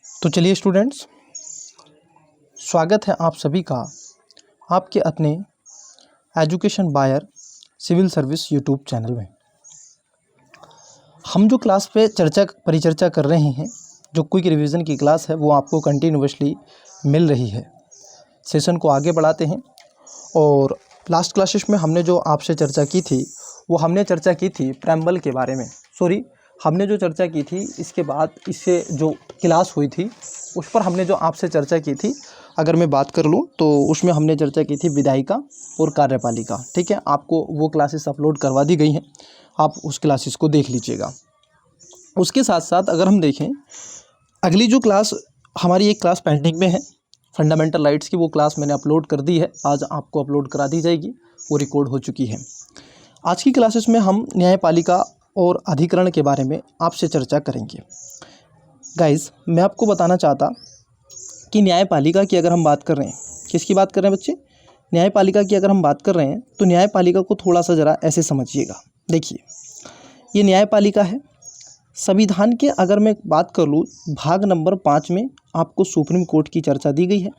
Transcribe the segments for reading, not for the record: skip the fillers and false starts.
तो चलिए स्टूडेंट्स, स्वागत है आप सभी का आपके अपने एजुकेशन बायर सिविल सर्विस यूट्यूब चैनल में। हम जो क्लास पे परिचर्चा कर रहे हैं, जो क्विक रिवीजन की क्लास है, वो आपको कंटिन्यूअसली मिल रही है। सेशन को आगे बढ़ाते हैं और लास्ट क्लासेस में हमने जो आपसे चर्चा की थी, वो हमने चर्चा की थी प्रेम्बल के बारे में। हमने जो चर्चा की थी इसके बाद इससे जो क्लास हुई थी उस पर हमने जो आपसे चर्चा की थी, अगर मैं बात कर लूँ तो उसमें हमने चर्चा की थी विधायिका और कार्यपालिका। ठीक है, आपको वो क्लासेस अपलोड करवा दी गई हैं, आप उस क्लासेस को देख लीजिएगा। उसके साथ साथ अगर हम देखें, अगली जो क्लास हमारी एक क्लास पेंडिंग में है फंडामेंटल राइट्स की, वो क्लास मैंने अपलोड कर दी है, आज आपको अपलोड करा दी जाएगी, वो रिकॉर्ड हो चुकी है। आज की क्लासेस में हम न्यायपालिका और अधिकरण के बारे में आपसे चर्चा करेंगे। गाइस, मैं आपको बताना चाहता कि न्यायपालिका की अगर हम बात कर रहे हैं, किसकी बात कर रहे हैं बच्चे? न्यायपालिका की अगर हम बात कर रहे हैं तो न्यायपालिका को थोड़ा सा ज़रा ऐसे समझिएगा। देखिए, ये न्यायपालिका है। संविधान के अगर मैं बात कर लूँ, भाग नंबर 5 में आपको सुप्रीम कोर्ट की चर्चा दी गई है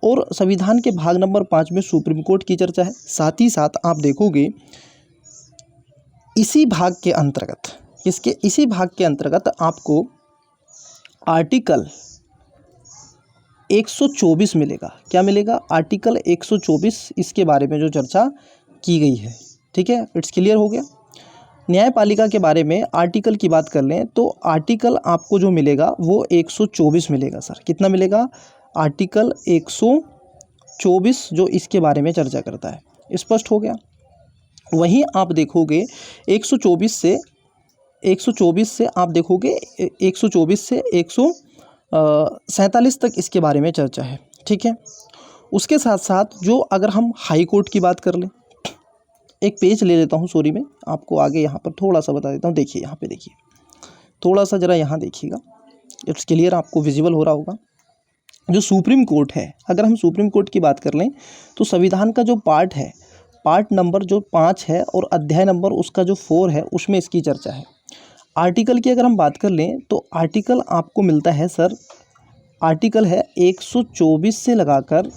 और संविधान के भाग नंबर 5 में सुप्रीम कोर्ट की चर्चा है। साथ ही साथ आप देखोगे इसी भाग के अंतर्गत आपको आर्टिकल 124 मिलेगा। क्या मिलेगा? आर्टिकल 124, इसके बारे में जो चर्चा की गई है। ठीक है, इट्स क्लियर हो गया। न्यायपालिका के बारे में आर्टिकल की बात कर लें तो आर्टिकल आपको जो मिलेगा वो 124 मिलेगा। सर कितना मिलेगा? आर्टिकल 124 जो इसके बारे में चर्चा करता है। स्पष्ट हो गया। वहीं आप देखोगे 124 से आप देखोगे 124 से 147 तक इसके बारे में चर्चा है। ठीक है, उसके साथ साथ जो अगर हम हाई कोर्ट की बात कर लें, एक पेज ले लेता हूँ, सॉरी, मैं आपको आगे यहाँ पर थोड़ा सा बता देता हूँ। देखिए यहाँ पे, देखिए थोड़ा सा ज़रा यहाँ देखिएगा, इट्स क्लियर, आपको विजिबल हो रहा होगा। जो सुप्रीम कोर्ट है, अगर हम सुप्रीम कोर्ट की बात कर लें तो संविधान का जो पार्ट है, पार्ट नंबर जो 5 है और अध्याय नंबर उसका जो 4 है, उसमें इसकी चर्चा है। आर्टिकल की अगर हम बात कर लें तो आर्टिकल आपको मिलता है सर, आर्टिकल है 124 से लगाकर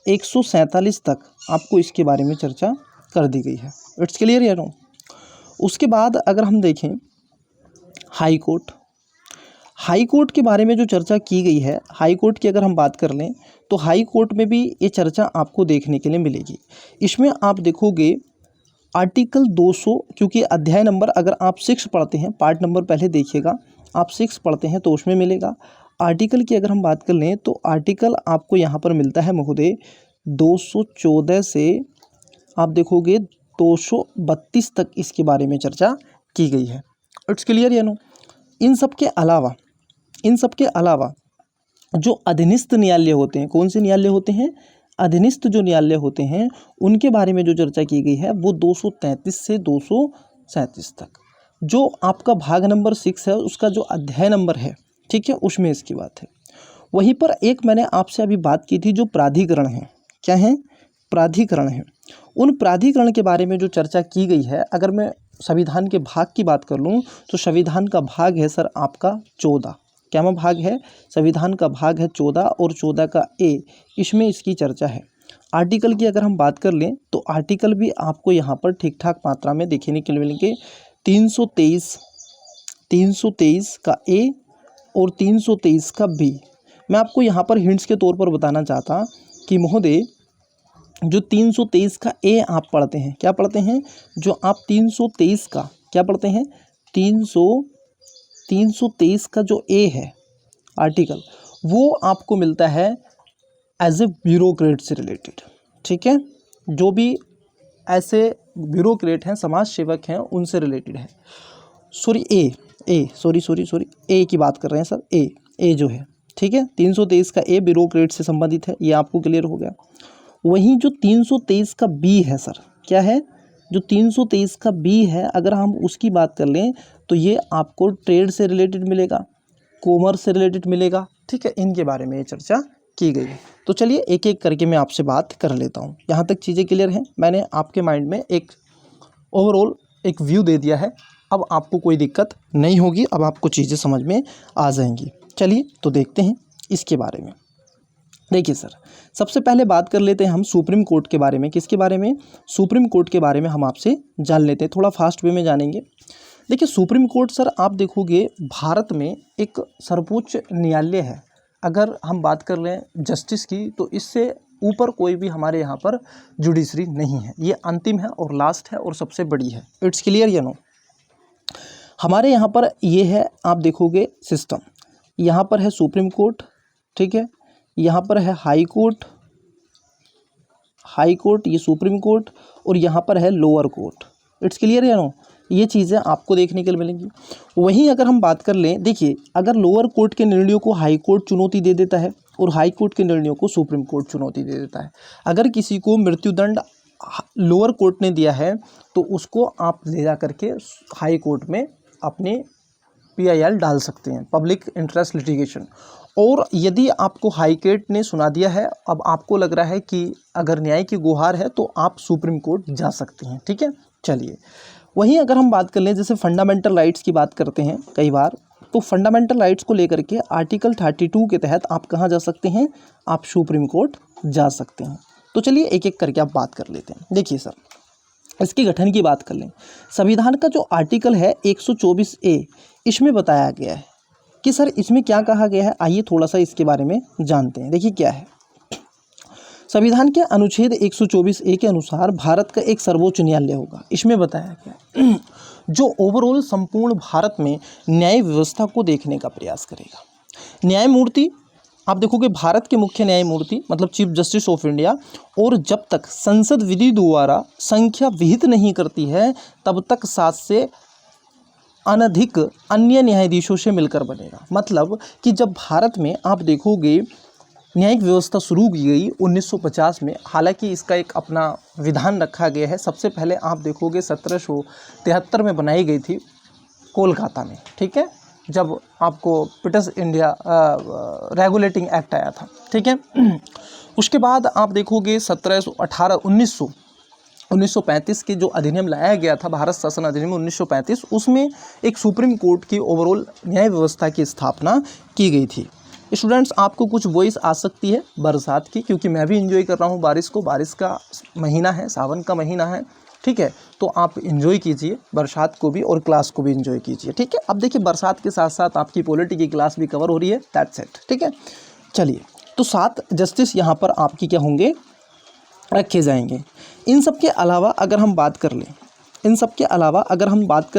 147 तक आपको इसके बारे में चर्चा कर दी गई है। इट्स क्लियर या नो? उसके बाद अगर हम देखें हाई कोर्ट के बारे में जो चर्चा की गई है, हाई कोर्ट की अगर हम बात कर लें तो हाई कोर्ट में भी ये चर्चा आपको देखने के लिए मिलेगी। इसमें आप देखोगे आर्टिकल 200, क्योंकि अध्याय नंबर अगर आप 6 पढ़ते हैं, पार्ट नंबर पहले देखिएगा, आप 6 पढ़ते हैं तो उसमें मिलेगा। आर्टिकल की अगर हम बात कर लें तो आर्टिकल आपको यहाँ पर मिलता है महोदय 214 से आप देखोगे 232 तक इसके बारे में चर्चा की गई है। इट्स क्लियर या नो? इन सब के अलावा जो अधीनस्थ न्यायालय होते हैं, कौन से न्यायालय होते हैं? अधीनस्थ जो न्यायालय होते हैं, उनके बारे में जो चर्चा की गई है वो 233 से 237 तक। जो आपका भाग नंबर 6 है, उसका जो अध्याय नंबर है, ठीक है, उसमें इसकी बात है। वहीं पर एक मैंने आपसे अभी बात की थी, जो प्राधिकरण है। क्या है? प्राधिकरण है। उन प्राधिकरण के बारे में जो चर्चा की गई है, अगर मैं संविधान के भाग की बात कर लूँ तो संविधान का भाग है सर आपका 14। क्या में भाग है? संविधान का भाग है 14 और 14 का ए, इसमें इसकी चर्चा है। आर्टिकल की अगर हम बात कर लें तो आर्टिकल भी आपको यहाँ पर ठीक ठाक मात्रा में देखने के लिए मिलेंगे। 323 का ए और 323 का बी। मैं आपको यहाँ पर हिंट्स के तौर पर बताना चाहता कि महोदय, जो 323 का ए आप पढ़ते हैं, क्या पढ़ते हैं? जो आप 323 का क्या पढ़ते हैं? 323 का जो ए है आर्टिकल, वो आपको मिलता है एज ए ब्यूरोक्रेट से रिलेटेड। ठीक है, जो भी ऐसे ब्यूरोक्रेट हैं, समाज सेवक हैं, उनसे रिलेटेड है। सॉरी ए की बात कर रहे हैं सर, ए जो है, ठीक है, 323 का ए ब्यूरोक्रेट से संबंधित है, ये आपको क्लियर हो गया। वहीं जो 323 का बी है सर, क्या है? जो 323 का बी है, अगर हम उसकी बात कर लें तो ये आपको ट्रेड से रिलेटेड मिलेगा, कॉमर्स से रिलेटेड मिलेगा। ठीक है, इनके बारे में ये चर्चा की गई है। तो चलिए एक एक करके मैं आपसे बात कर लेता हूँ। यहाँ तक चीज़ें क्लियर हैं? मैंने आपके माइंड में एक ओवरऑल एक व्यू दे दिया है, अब आपको कोई दिक्कत नहीं होगी, अब आपको चीज़ें समझ में आ जाएंगी। चलिए तो देखते हैं इसके बारे में। देखिए सर, सबसे पहले बात कर लेते हैं हम सुप्रीम कोर्ट के बारे में। किसके बारे में? सुप्रीम कोर्ट के बारे में हम आपसे जान लेते हैं, थोड़ा फास्ट वे में जानेंगे। देखिए सुप्रीम कोर्ट सर, आप देखोगे भारत में एक सर्वोच्च न्यायालय है। अगर हम बात कर लें जस्टिस की, तो इससे ऊपर कोई भी हमारे यहाँ पर जुडिशरी नहीं है। ये अंतिम है और लास्ट है और सबसे बड़ी है। इट्स क्लियर या नो? हमारे यहाँ पर ये है, आप देखोगे सिस्टम, यहाँ पर है सुप्रीम कोर्ट, ठीक है, यहाँ पर है हाई कोर्ट, ये सुप्रीम कोर्ट, और यहाँ पर है लोअर कोर्ट। इट्स क्लियर या नो? ये चीज़ें आपको देखने के लिए मिलेंगी। वहीं अगर हम बात कर लें, देखिए अगर लोअर कोर्ट के निर्णयों को हाई कोर्ट चुनौती दे देता है और हाई कोर्ट के निर्णयों को सुप्रीम कोर्ट चुनौती दे देता है। अगर किसी को मृत्युदंड लोअर कोर्ट ने दिया है तो उसको आप ले जा करके हाई कोर्ट में अपने PIL डाल सकते हैं, पब्लिक इंटरेस्ट लिटिगेशन। और यदि आपको हाई कोर्ट ने सुना दिया है, अब आपको लग रहा है कि अगर न्याय की गुहार है, तो आप सुप्रीम कोर्ट जा सकते हैं। ठीक है, चलिए। वहीं अगर हम बात कर लें, जैसे फंडामेंटल राइट्स की बात करते हैं कई बार, तो फंडामेंटल राइट्स को लेकर के आर्टिकल 32 के तहत आप कहाँ जा सकते हैं? आप सुप्रीम कोर्ट जा सकते हैं। तो चलिए एक एक करके आप बात कर लेते हैं। देखिए सर, इसके गठन की बात कर लें। संविधान का जो आर्टिकल है 124A, इसमें बताया गया है कि सर इसमें क्या कहा गया है। आइए थोड़ा सा इसके बारे में जानते हैं। देखिए क्या है, संविधान के अनुच्छेद 124A के अनुसार भारत का एक सर्वोच्च न्यायालय होगा। इसमें बताया गया जो ओवरऑल संपूर्ण भारत में न्याय व्यवस्था को देखने का प्रयास करेगा। न्यायमूर्ति, आप देखोगे भारत के मुख्य न्यायमूर्ति मतलब चीफ जस्टिस ऑफ इंडिया, और जब तक संसद विधि द्वारा संख्या विहित नहीं करती है, तब तक 7 से अनधिक अन्य न्यायाधीशों से मिलकर बनेगा। मतलब कि जब भारत में आप देखोगे न्यायिक व्यवस्था शुरू की गई 1950 में, हालांकि इसका एक अपना विधान रखा गया है। सबसे पहले आप देखोगे 1773 में बनाई गई थी कोलकाता में, ठीक है, जब आपको ब्रिटिश इंडिया रेगुलेटिंग एक्ट आया था। ठीक है, उसके बाद आप देखोगे 1935 के जो अधिनियम लाया गया था, भारत शासन अधिनियम 1935, उसमें एक सुप्रीम कोर्ट की ओवरऑल न्याय व्यवस्था की स्थापना की गई थी। स्टूडेंट्स, आपको कुछ वॉइस आ सकती है बरसात की, क्योंकि मैं भी एंजॉय कर रहा हूँ बारिश को। बारिश का महीना है, सावन का महीना है, ठीक है, तो आप एंजॉय कीजिए बरसात को भी और क्लास को भी एंजॉय कीजिए। ठीक है, अब देखिए बरसात के साथ साथ आपकी पॉलिटी की क्लास भी कवर हो रही है, दैट्स इट। ठीक है, चलिए, तो 7 जस्टिस यहाँ पर आपकी क्या होंगे, रखे जाएंगे। इन सब के अलावा अगर हम बात कर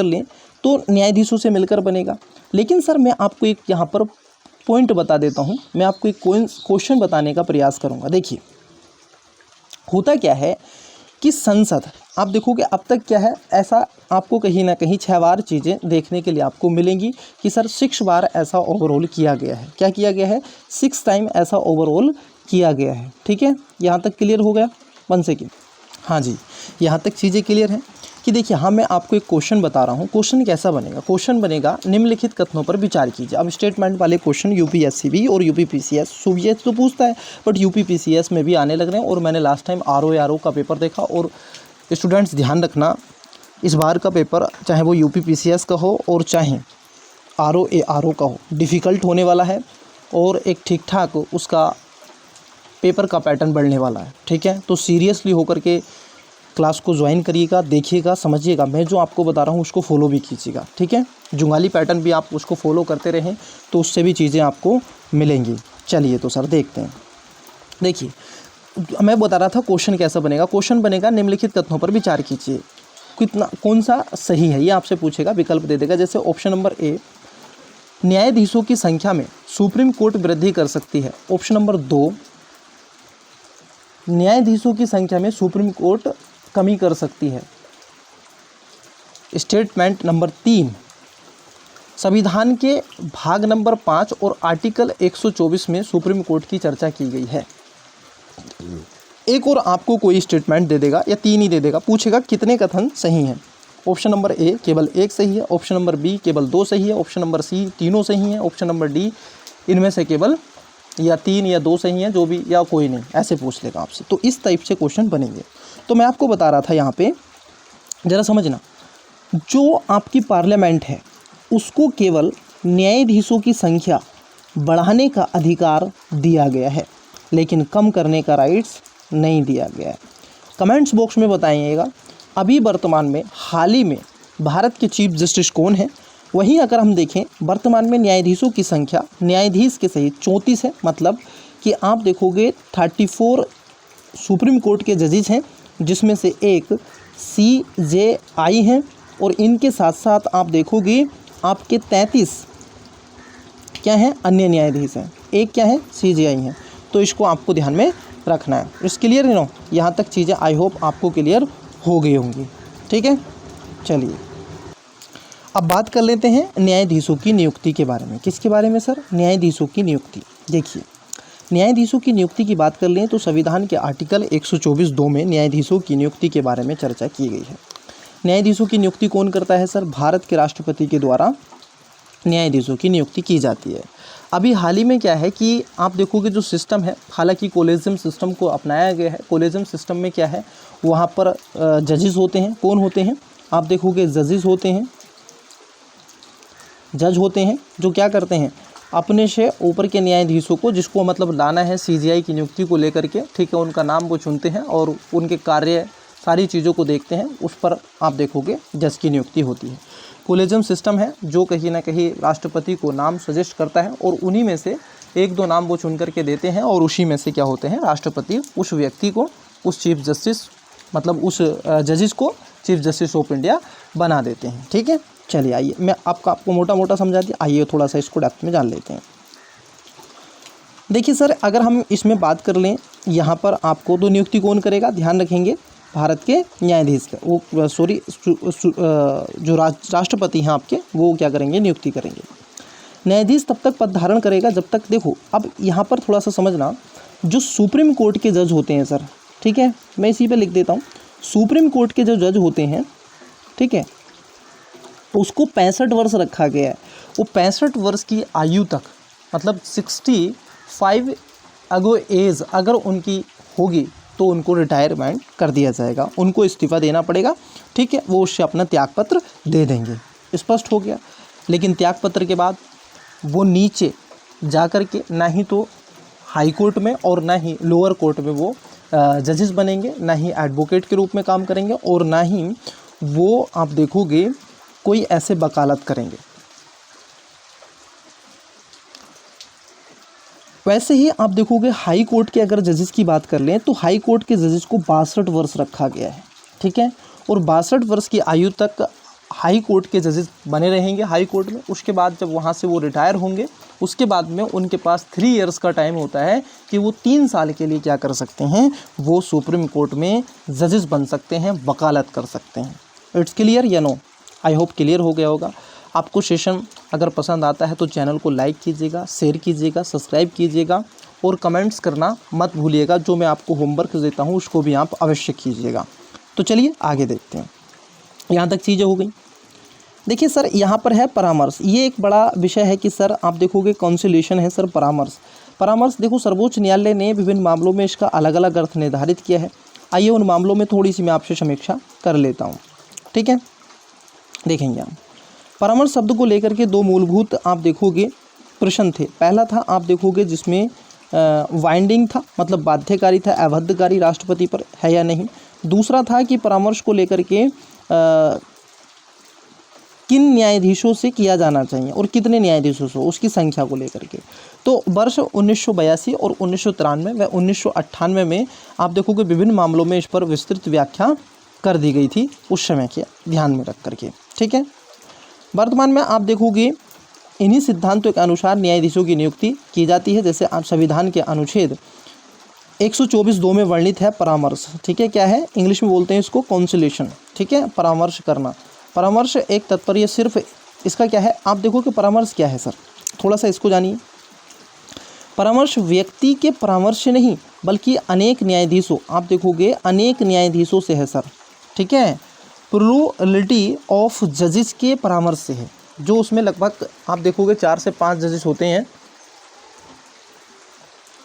लें, तो न्यायाधीशों से मिलकर बनेगा। लेकिन सर मैं आपको एक यहाँ पर पॉइंट बता देता हूँ, मैं आपको एक क्वेश्चन बताने का प्रयास करूँगा। देखिए होता क्या है कि संसद, आप देखोगे अब तक क्या है, ऐसा आपको कहीं ना कहीं 6 बार चीज़ें देखने के लिए आपको मिलेंगी कि सर 6 बार ऐसा ओवरऑल किया गया है। क्या किया गया है? 6 टाइम ऐसा ओवरऑल किया गया है। ठीक है, यहाँ तक क्लियर हो गया? 1 सेकेंड, हाँ जी, यहाँ तक चीज़ें क्लियर हैं कि देखिए, हाँ मैं आपको एक क्वेश्चन बता रहा हूँ। क्वेश्चन कैसा बनेगा? क्वेश्चन बनेगा, निम्नलिखित कथनों पर विचार कीजिए। अब स्टेटमेंट वाले क्वेश्चन UPSC भी और UPPCS तो पूछता है, बट UPPCS में भी आने लग रहे हैं। और मैंने लास्ट टाइम RO का पेपर देखा, और स्टूडेंट्स ध्यान रखना, इस बार का पेपर चाहे वो UPPCS का हो और चाहे RO का हो, डिफ़िकल्ट होने वाला है और एक ठीक ठाक उसका पेपर का पैटर्न बढ़ने वाला है। ठीक है, तो सीरियसली होकर के क्लास को ज्वाइन करिएगा, देखिएगा, समझिएगा। मैं जो आपको बता रहा हूँ उसको फॉलो भी कीजिएगा। ठीक है, जुंगाली पैटर्न भी आप उसको फॉलो करते रहें तो उससे भी चीज़ें आपको मिलेंगी। चलिए तो सर देखते हैं। देखिए मैं बता रहा था क्वेश्चन कैसा बनेगा। क्वेश्चन बनेगा, निम्नलिखित कथनों पर विचार कीजिए, कौन सा सही है ये आपसे पूछेगा, विकल्प दे देगा। जैसे ऑप्शन नंबर A, न्यायाधीशों की संख्या में सुप्रीम कोर्ट वृद्धि कर सकती है। ऑप्शन नंबर 2, न्यायाधीशों की संख्या में सुप्रीम कोर्ट कमी कर सकती है। स्टेटमेंट नंबर 3, संविधान के भाग नंबर 5 और आर्टिकल 124 में सुप्रीम कोर्ट की चर्चा की गई है। एक और आपको कोई स्टेटमेंट दे देगा या 3 ही दे देगा, पूछेगा कितने कथन सही हैं। ऑप्शन नंबर A केवल 1 सही है, ऑप्शन नंबर B केवल 2 सही है, ऑप्शन नंबर C तीनों सही हैं, ऑप्शन नंबर D इनमें से केवल या 3 या 2 सही हैं, जो भी, या कोई नहीं, ऐसे पूछ लेगा आपसे। तो इस टाइप से क्वेश्चन बनेंगे। तो मैं आपको बता रहा था यहाँ पे, ज़रा समझना, जो आपकी पार्लियामेंट है उसको केवल न्यायाधीशों की संख्या बढ़ाने का अधिकार दिया गया है, लेकिन कम करने का राइट्स नहीं दिया गया है। कमेंट्स बॉक्स में बताइएगा अभी वर्तमान में हाल ही में भारत के चीफ जस्टिस कौन है। वहीं अगर हम देखें वर्तमान में न्यायाधीशों की संख्या न्यायाधीश के सहित 34 है, मतलब कि आप देखोगे 34 सुप्रीम कोर्ट के जजेस हैं, जिसमें से एक CJI हैं, और इनके साथ साथ आप देखोगे आपके 33 क्या हैं, अन्य न्यायाधीश हैं, एक क्या है, CJI हैं। तो इसको आपको ध्यान में रखना है। इट्स क्लियर है नो, यहाँ तक चीज़ें आई होप आपको क्लियर हो गई होंगी। ठीक है, चलिए अब बात कर लेते हैं न्यायाधीशों की नियुक्ति के बारे में। किसके बारे में सर? न्यायाधीशों की नियुक्ति। देखिए, न्यायाधीशों की नियुक्ति की बात कर लें तो संविधान के आर्टिकल 124(2) में न्यायाधीशों की नियुक्ति के बारे में चर्चा की गई है। न्यायाधीशों की नियुक्ति कौन करता है सर? भारत के राष्ट्रपति के द्वारा न्यायाधीशों की नियुक्ति की जाती है। अभी हाल ही में क्या है कि आप देखोगे जो सिस्टम है, हालांकि कोलेजियम सिस्टम को अपनाया गया है। कोलेजियम सिस्टम में क्या है, वहाँ पर जजेस होते हैं। कौन होते हैं? आप देखोगे जजेस होते हैं, जज होते हैं, जो क्या करते हैं, अपने से ऊपर के न्यायाधीशों को, जिसको मतलब लाना है CJI की नियुक्ति को लेकर के, ठीक है, उनका नाम वो चुनते हैं और उनके कार्य सारी चीज़ों को देखते हैं, उस पर आप देखोगे जज की नियुक्ति होती है। कोलेजियम सिस्टम है जो कहीं ना कहीं राष्ट्रपति को नाम सजेस्ट करता है और उन्हीं में से एक दो नाम वो चुन करके देते हैं और उसी में से क्या होते हैं, राष्ट्रपति उस व्यक्ति को, उस चीफ जस्टिस मतलब उस जजेस को चीफ जस्टिस ऑफ इंडिया बना देते हैं। ठीक है, चलिए आइए मैं आपको मोटा मोटा समझा दिया, आइए थोड़ा सा इसको डेप्थ में जान लेते हैं। देखिए सर, अगर हम इसमें बात कर लें, यहाँ पर आपको तो नियुक्ति कौन करेगा, ध्यान रखेंगे भारत के न्यायाधीश का, वो सॉरी जो राष्ट्रपति हैं आपके, वो क्या करेंगे, नियुक्ति करेंगे। न्यायाधीश तब तक पद धारण करेगा जब तक, देखो अब यहाँ पर थोड़ा सा समझना, जो सुप्रीम कोर्ट के जज होते हैं सर, ठीक है, मैं इसी पे लिख देता हूँ, सुप्रीम कोर्ट के जो जज होते हैं, ठीक है, उसको 65 वर्ष रखा गया है। वो 65 वर्ष की आयु तक, मतलब 65 अगो एज अगर उनकी होगी तो उनको रिटायरमेंट कर दिया जाएगा, उनको इस्तीफ़ा देना पड़ेगा। ठीक है, वो उससे अपना त्यागपत्र दे देंगे। स्पष्ट हो गया। लेकिन त्यागपत्र के बाद वो नीचे जा कर के ना ही तो हाई कोर्ट में और ना ही लोअर कोर्ट में वो जजेस बनेंगे, ना ही एडवोकेट के रूप में काम करेंगे, और ना ही वो आप देखोगे कोई ऐसे वकालत करेंगे। वैसे ही आप देखोगे हाई कोर्ट के अगर जजेस की बात कर लें तो हाई कोर्ट के जजेस को 62 वर्ष रखा गया है। ठीक है, और 62 वर्ष की आयु तक हाई कोर्ट के जजेस बने रहेंगे हाई कोर्ट में। उसके बाद जब वहाँ से वो रिटायर होंगे, उसके बाद में उनके पास 3 इयर्स का टाइम होता है कि वो 3 साल के लिए क्या कर सकते हैं, वो सुप्रीम कोर्ट में जजेस बन सकते हैं, वकालत कर सकते हैं। इट्स क्लियर या नो? आई होप क्लियर हो गया होगा। आपको सेशन अगर पसंद आता है तो चैनल को लाइक कीजिएगा, शेयर कीजिएगा, सब्सक्राइब कीजिएगा और कमेंट्स करना मत भूलिएगा। जो मैं आपको होमवर्क देता हूँ उसको भी आप अवश्य कीजिएगा। तो चलिए आगे देखते हैं। यहाँ तक चीज़ें हो गई। देखिए सर, यहाँ पर है परामर्श। ये एक बड़ा विषय है कि सर आप देखोगे कॉन्सिलिएशन है सर, परामर्श देखो सर्वोच्च न्यायालय ने विभिन्न मामलों में इसका अलग अलग अर्थ निर्धारित किया है। आइए उन मामलों में थोड़ी सी मैं आपसे समीक्षा कर लेता हूँ। ठीक है, देखेंगे हम परामर्श शब्द को लेकर के 2 मूलभूत आप देखोगे प्रश्न थे। पहला था आप देखोगे जिसमें वाइंडिंग था, मतलब बाध्यकारी था, अबाध्यकारी राष्ट्रपति पर है या नहीं। दूसरा था कि परामर्श को लेकर के किन न्यायाधीशों से किया जाना चाहिए और कितने न्यायाधीशों से, उसकी संख्या को लेकर के। तो वर्ष 1982 और 1993 व 1998 में आप देखोगे विभिन्न मामलों में इस पर विस्तृत व्याख्या कर दी गई थी उस समय के ध्यान में रख करके। ठीक है, वर्तमान में आप देखोगे इन्हीं सिद्धांतों के अनुसार न्यायाधीशों की नियुक्ति की जाती है। जैसे आप संविधान के अनुच्छेद 124(2) में वर्णित है परामर्श। ठीक है, क्या है, इंग्लिश में बोलते हैं इसको कॉन्सिलिएशन। ठीक है, परामर्श करना। परामर्श एक तात्पर्य सिर्फ इसका क्या है, आप देखो कि परामर्श क्या है सर, थोड़ा सा इसको जानिए। परामर्श व्यक्ति के परामर्श से नहीं बल्कि अनेक न्यायाधीशों, आप देखोगे अनेक न्यायाधीशों से है सर। ठीक है, प्लूरलिटी ऑफ जजेस के परामर्श से है, जो उसमें लगभग आप देखोगे 4 से 5 जजेस होते हैं,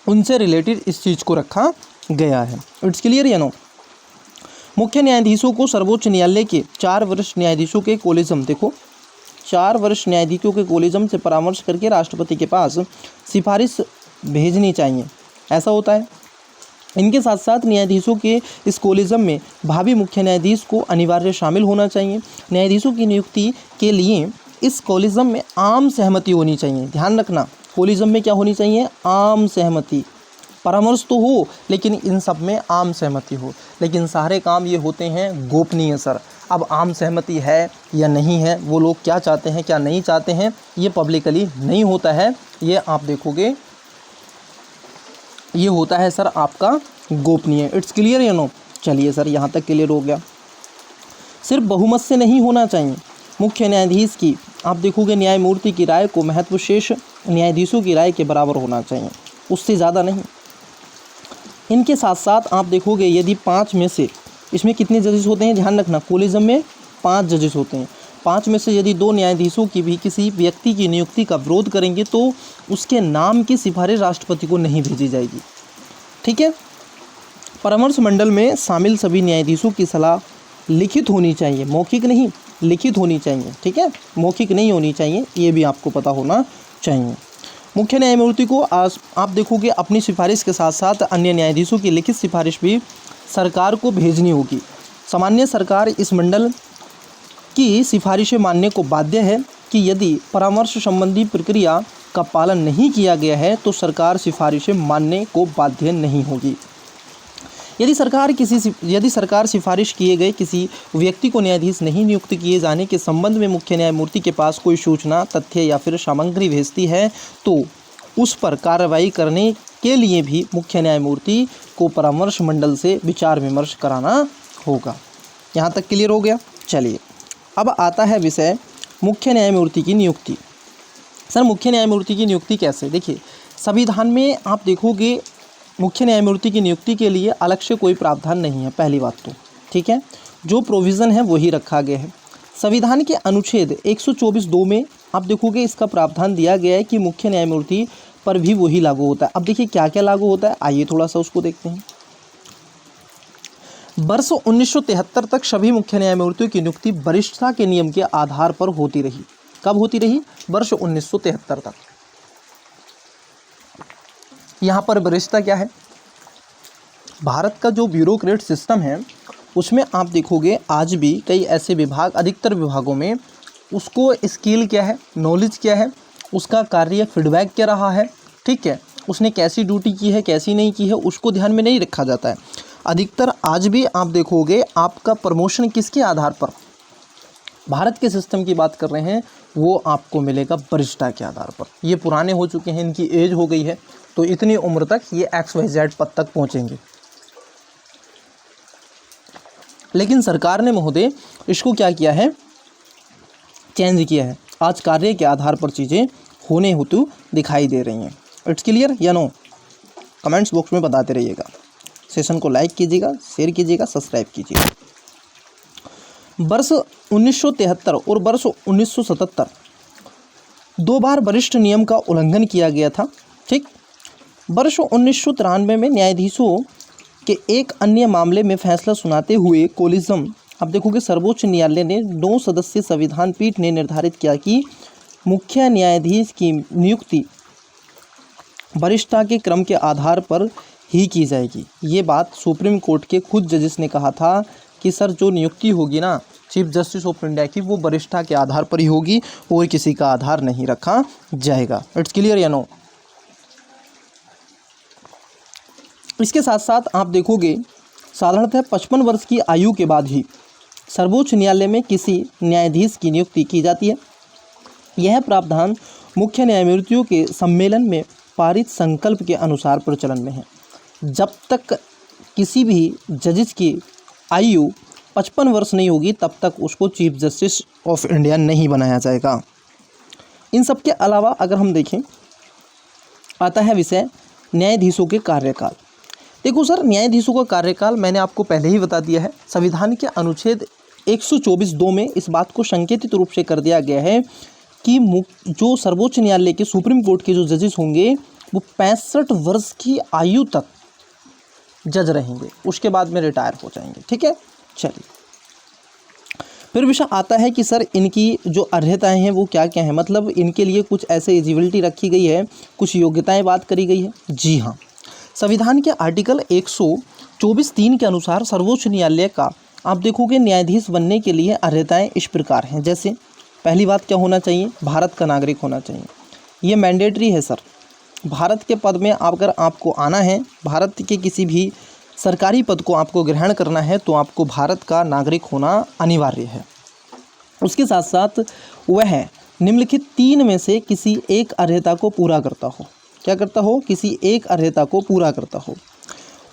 उनसे रिलेटेड इस चीज़ को रखा गया है। इट्स क्लियर या नो? मुख्य न्यायाधीशों को सर्वोच्च न्यायालय के 4 वरिष्ठ न्यायाधीशों के कोलिज्म, देखो 4 वरिष्ठ न्यायाधीशों के कोलिज्म से परामर्श करके राष्ट्रपति के पास सिफारिश भेजनी चाहिए, ऐसा होता है। इनके साथ साथ न्यायाधीशों के इस कोलिज्म में भावी मुख्य न्यायाधीश को अनिवार्य शामिल होना चाहिए। न्यायाधीशों की नियुक्ति के लिए इस कोलिज्म में आम सहमति होनी चाहिए। ध्यान रखना, कोलिज्म में क्या होनी चाहिए? आम सहमति। परामर्श तो हो लेकिन इन सब में आम सहमति हो। लेकिन सारे काम ये होते हैं गोपनीय सर। अब आम सहमति है या नहीं है, वो लोग क्या चाहते हैं क्या नहीं चाहते हैं, ये पब्लिकली नहीं होता है। ये आप देखोगे ये होता है सर आपका गोपनीय। इट्स क्लियर या नो? चलिए सर यहाँ तक क्लियर हो गया। सिर्फ बहुमत से नहीं होना चाहिए। मुख्य न्यायाधीश की आप देखोगे न्यायमूर्ति की राय को महत्व शेष न्यायाधीशों की राय के बराबर होना चाहिए, उससे ज़्यादा नहीं। इनके साथ साथ आप देखोगे यदि 5 में से, इसमें कितने जजेस होते हैं ध्यान रखना, कोलिज्म में 5 जजेस होते हैं। 5 में से यदि 2 न्यायाधीशों की भी किसी व्यक्ति की नियुक्ति का विरोध करेंगे तो उसके नाम की सिफारिश राष्ट्रपति को नहीं भेजी जाएगी। ठीक है। परामर्श मंडल में शामिल सभी न्यायाधीशों की सलाह लिखित होनी चाहिए, मौखिक नहीं, लिखित होनी चाहिए। ठीक है, मौखिक नहीं होनी चाहिए, ये भी आपको पता होना चाहिए। मुख्य न्यायमूर्ति को आप देखोगे अपनी सिफारिश के साथ साथ अन्य न्यायाधीशों की लिखित सिफारिश भी सरकार को भेजनी होगी। सामान्य सरकार इस मंडल की सिफारिशें मानने को बाध्य है कि यदि परामर्श संबंधी प्रक्रिया का पालन नहीं किया गया है तो सरकार सिफारिशें मानने को बाध्य नहीं होगी। यदि सरकार सिफारिश किए गए किसी व्यक्ति को न्यायाधीश नहीं नियुक्त किए जाने के संबंध में मुख्य न्यायमूर्ति के पास कोई सूचना, तथ्य या फिर सामग्री भेजती है तो उस पर कार्रवाई करने के लिए भी मुख्य न्यायमूर्ति को परामर्श मंडल से विचार विमर्श कराना होगा। यहाँ तक क्लियर हो गया। चलिए अब आता है विषय मुख्य न्यायमूर्ति की नियुक्ति। सर मुख्य न्यायमूर्ति की नियुक्ति कैसे? देखिए संविधान में आप देखोगे मुख्य न्यायमूर्ति की नियुक्ति के लिए अलग से कोई प्रावधान नहीं है, पहली बात तो। ठीक है, जो प्रोविज़न है वही रखा गया है। संविधान के अनुच्छेद 124(2) में आप देखोगे इसका प्रावधान दिया गया है कि मुख्य न्यायमूर्ति पर भी वही लागू होता है। अब देखिए क्या क्या लागू होता है, आइए थोड़ा सा उसको देखते हैं। वर्ष 1973 तक सभी मुख्य न्यायमूर्तियों की नियुक्ति वरिष्ठता के नियम के आधार पर होती रही। कब होती रही? वर्ष 1973 तक। यहाँ पर वरिष्ठता क्या है? भारत का जो ब्यूरोक्रेट सिस्टम है उसमें आप देखोगे आज भी कई ऐसे विभाग, अधिकतर विभागों में उसको स्किल क्या है, नॉलेज क्या है, उसका कार्य फीडबैक क्या रहा है, ठीक है, उसने कैसी ड्यूटी की है कैसी नहीं की है, उसको ध्यान में नहीं रखा जाता है। अधिकतर आज भी आप देखोगे आपका प्रमोशन किसके आधार पर, भारत के सिस्टम की बात कर रहे हैं, वो आपको मिलेगा वरिष्ठता के आधार पर। ये पुराने हो चुके हैं, इनकी एज हो गई है तो इतनी उम्र तक ये XYZ पद तक पहुंचेंगे। लेकिन सरकार ने महोदय इसको क्या किया है, चेंज किया है। आज कार्य के आधार पर चीज़ें होने हेतु दिखाई दे रही हैं। इट्स क्लियर या नो? कमेंट्स बॉक्स में बताते रहिएगा। सेशन को लाइक कीजिएगा, शेयर कीजिएगा, सब्सक्राइब कीजिएगा। वर्ष 1973 और वर्ष 1977 2 बार वरिष्ठ नियम का उल्लंघन किया गया था। ठीक, वर्ष 1993 में न्यायाधीशों के एक अन्य मामले में फैसला सुनाते हुए कोलिज्म अब देखोगे सर्वोच्च न्यायालय ने 9 सदस्यीय संविधान पीठ ने निर्धारित किया कि मुख्य न्यायाधीश की नियुक्ति वरिष्ठता के क्रम के आधार पर ही की जाएगी। ये बात सुप्रीम कोर्ट के खुद जजेस ने कहा था कि सर जो नियुक्ति होगी ना चीफ जस्टिस ऑफ इंडिया की, वो वरिष्ठता के आधार पर ही होगी और किसी का आधार नहीं रखा जाएगा। इट्स क्लियर या नो? इसके साथ साथ आप देखोगे साधारणतः 55 वर्ष की आयु के बाद ही सर्वोच्च न्यायालय में किसी न्यायाधीश की नियुक्ति की जाती है। यह प्रावधान मुख्य न्यायमूर्तियों के सम्मेलन में पारित संकल्प के अनुसार प्रचलन में है। जब तक किसी भी जजेस की आयु 55 वर्ष नहीं होगी तब तक उसको चीफ जस्टिस ऑफ इंडिया नहीं बनाया जाएगा। इन सब के अलावा अगर हम देखें आता है विषय न्यायाधीशों के कार्यकाल। देखो सर न्यायाधीशों का कार्यकाल मैंने आपको पहले ही बता दिया है। संविधान के अनुच्छेद 124(2) में इस बात को संकेतित रूप से कर दिया गया है कि जो सर्वोच्च न्यायालय के सुप्रीम कोर्ट के जो जजेस होंगे वो 65 वर्ष की आयु तक जज रहेंगे, उसके बाद में रिटायर हो जाएंगे। ठीक है, चलिए, फिर विषय आता है कि सर इनकी जो अर्हताएं हैं वो क्या क्या हैं, मतलब इनके लिए कुछ ऐसे एलिजिबिलिटी रखी गई है, कुछ योग्यताएं बात करी गई है। जी हाँ, संविधान के आर्टिकल 124(3) के अनुसार सर्वोच्च न्यायालय का आप देखोगे न्यायाधीश बनने के लिए अर्हताएं इस प्रकार हैं। जैसे पहली बात क्या होना चाहिए, भारत का नागरिक होना चाहिए, ये मैंडेटरी है सर। भारत के पद में अगर आपको आना है, भारत के किसी भी सरकारी पद को आपको ग्रहण करना है तो आपको भारत का नागरिक होना अनिवार्य है। उसके साथ साथ वह निम्नलिखित 3 में से किसी एक अर्हता को पूरा करता हो। क्या करता हो, किसी एक अर्हता को पूरा करता हो।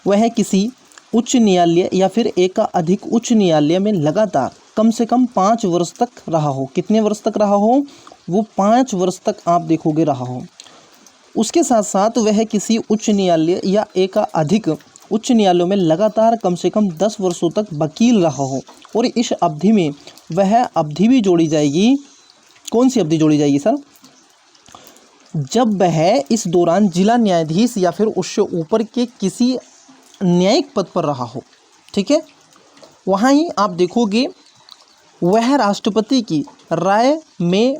वह किसी उच्च न्यायालय या फिर एक का अधिक उच्च न्यायालय में लगातार कम से कम 5 वर्ष तक रहा हो। कितने वर्ष तक रहा हो, वो 5 वर्ष तक आप देखोगे रहा हो। उसके साथ साथ वह किसी उच्च न्यायालय या एक का अधिक उच्च न्यायालयों में लगातार कम से कम 10 वर्षों तक वकील रहा हो, और इस अवधि में वह अवधि भी जोड़ी जाएगी। कौन सी अवधि जोड़ी जाएगी सर, जब वह इस दौरान जिला न्यायाधीश या फिर उससे ऊपर के किसी न्यायिक पद पर रहा हो। ठीक है, वहाँ ही आप देखोगे वह राष्ट्रपति की राय में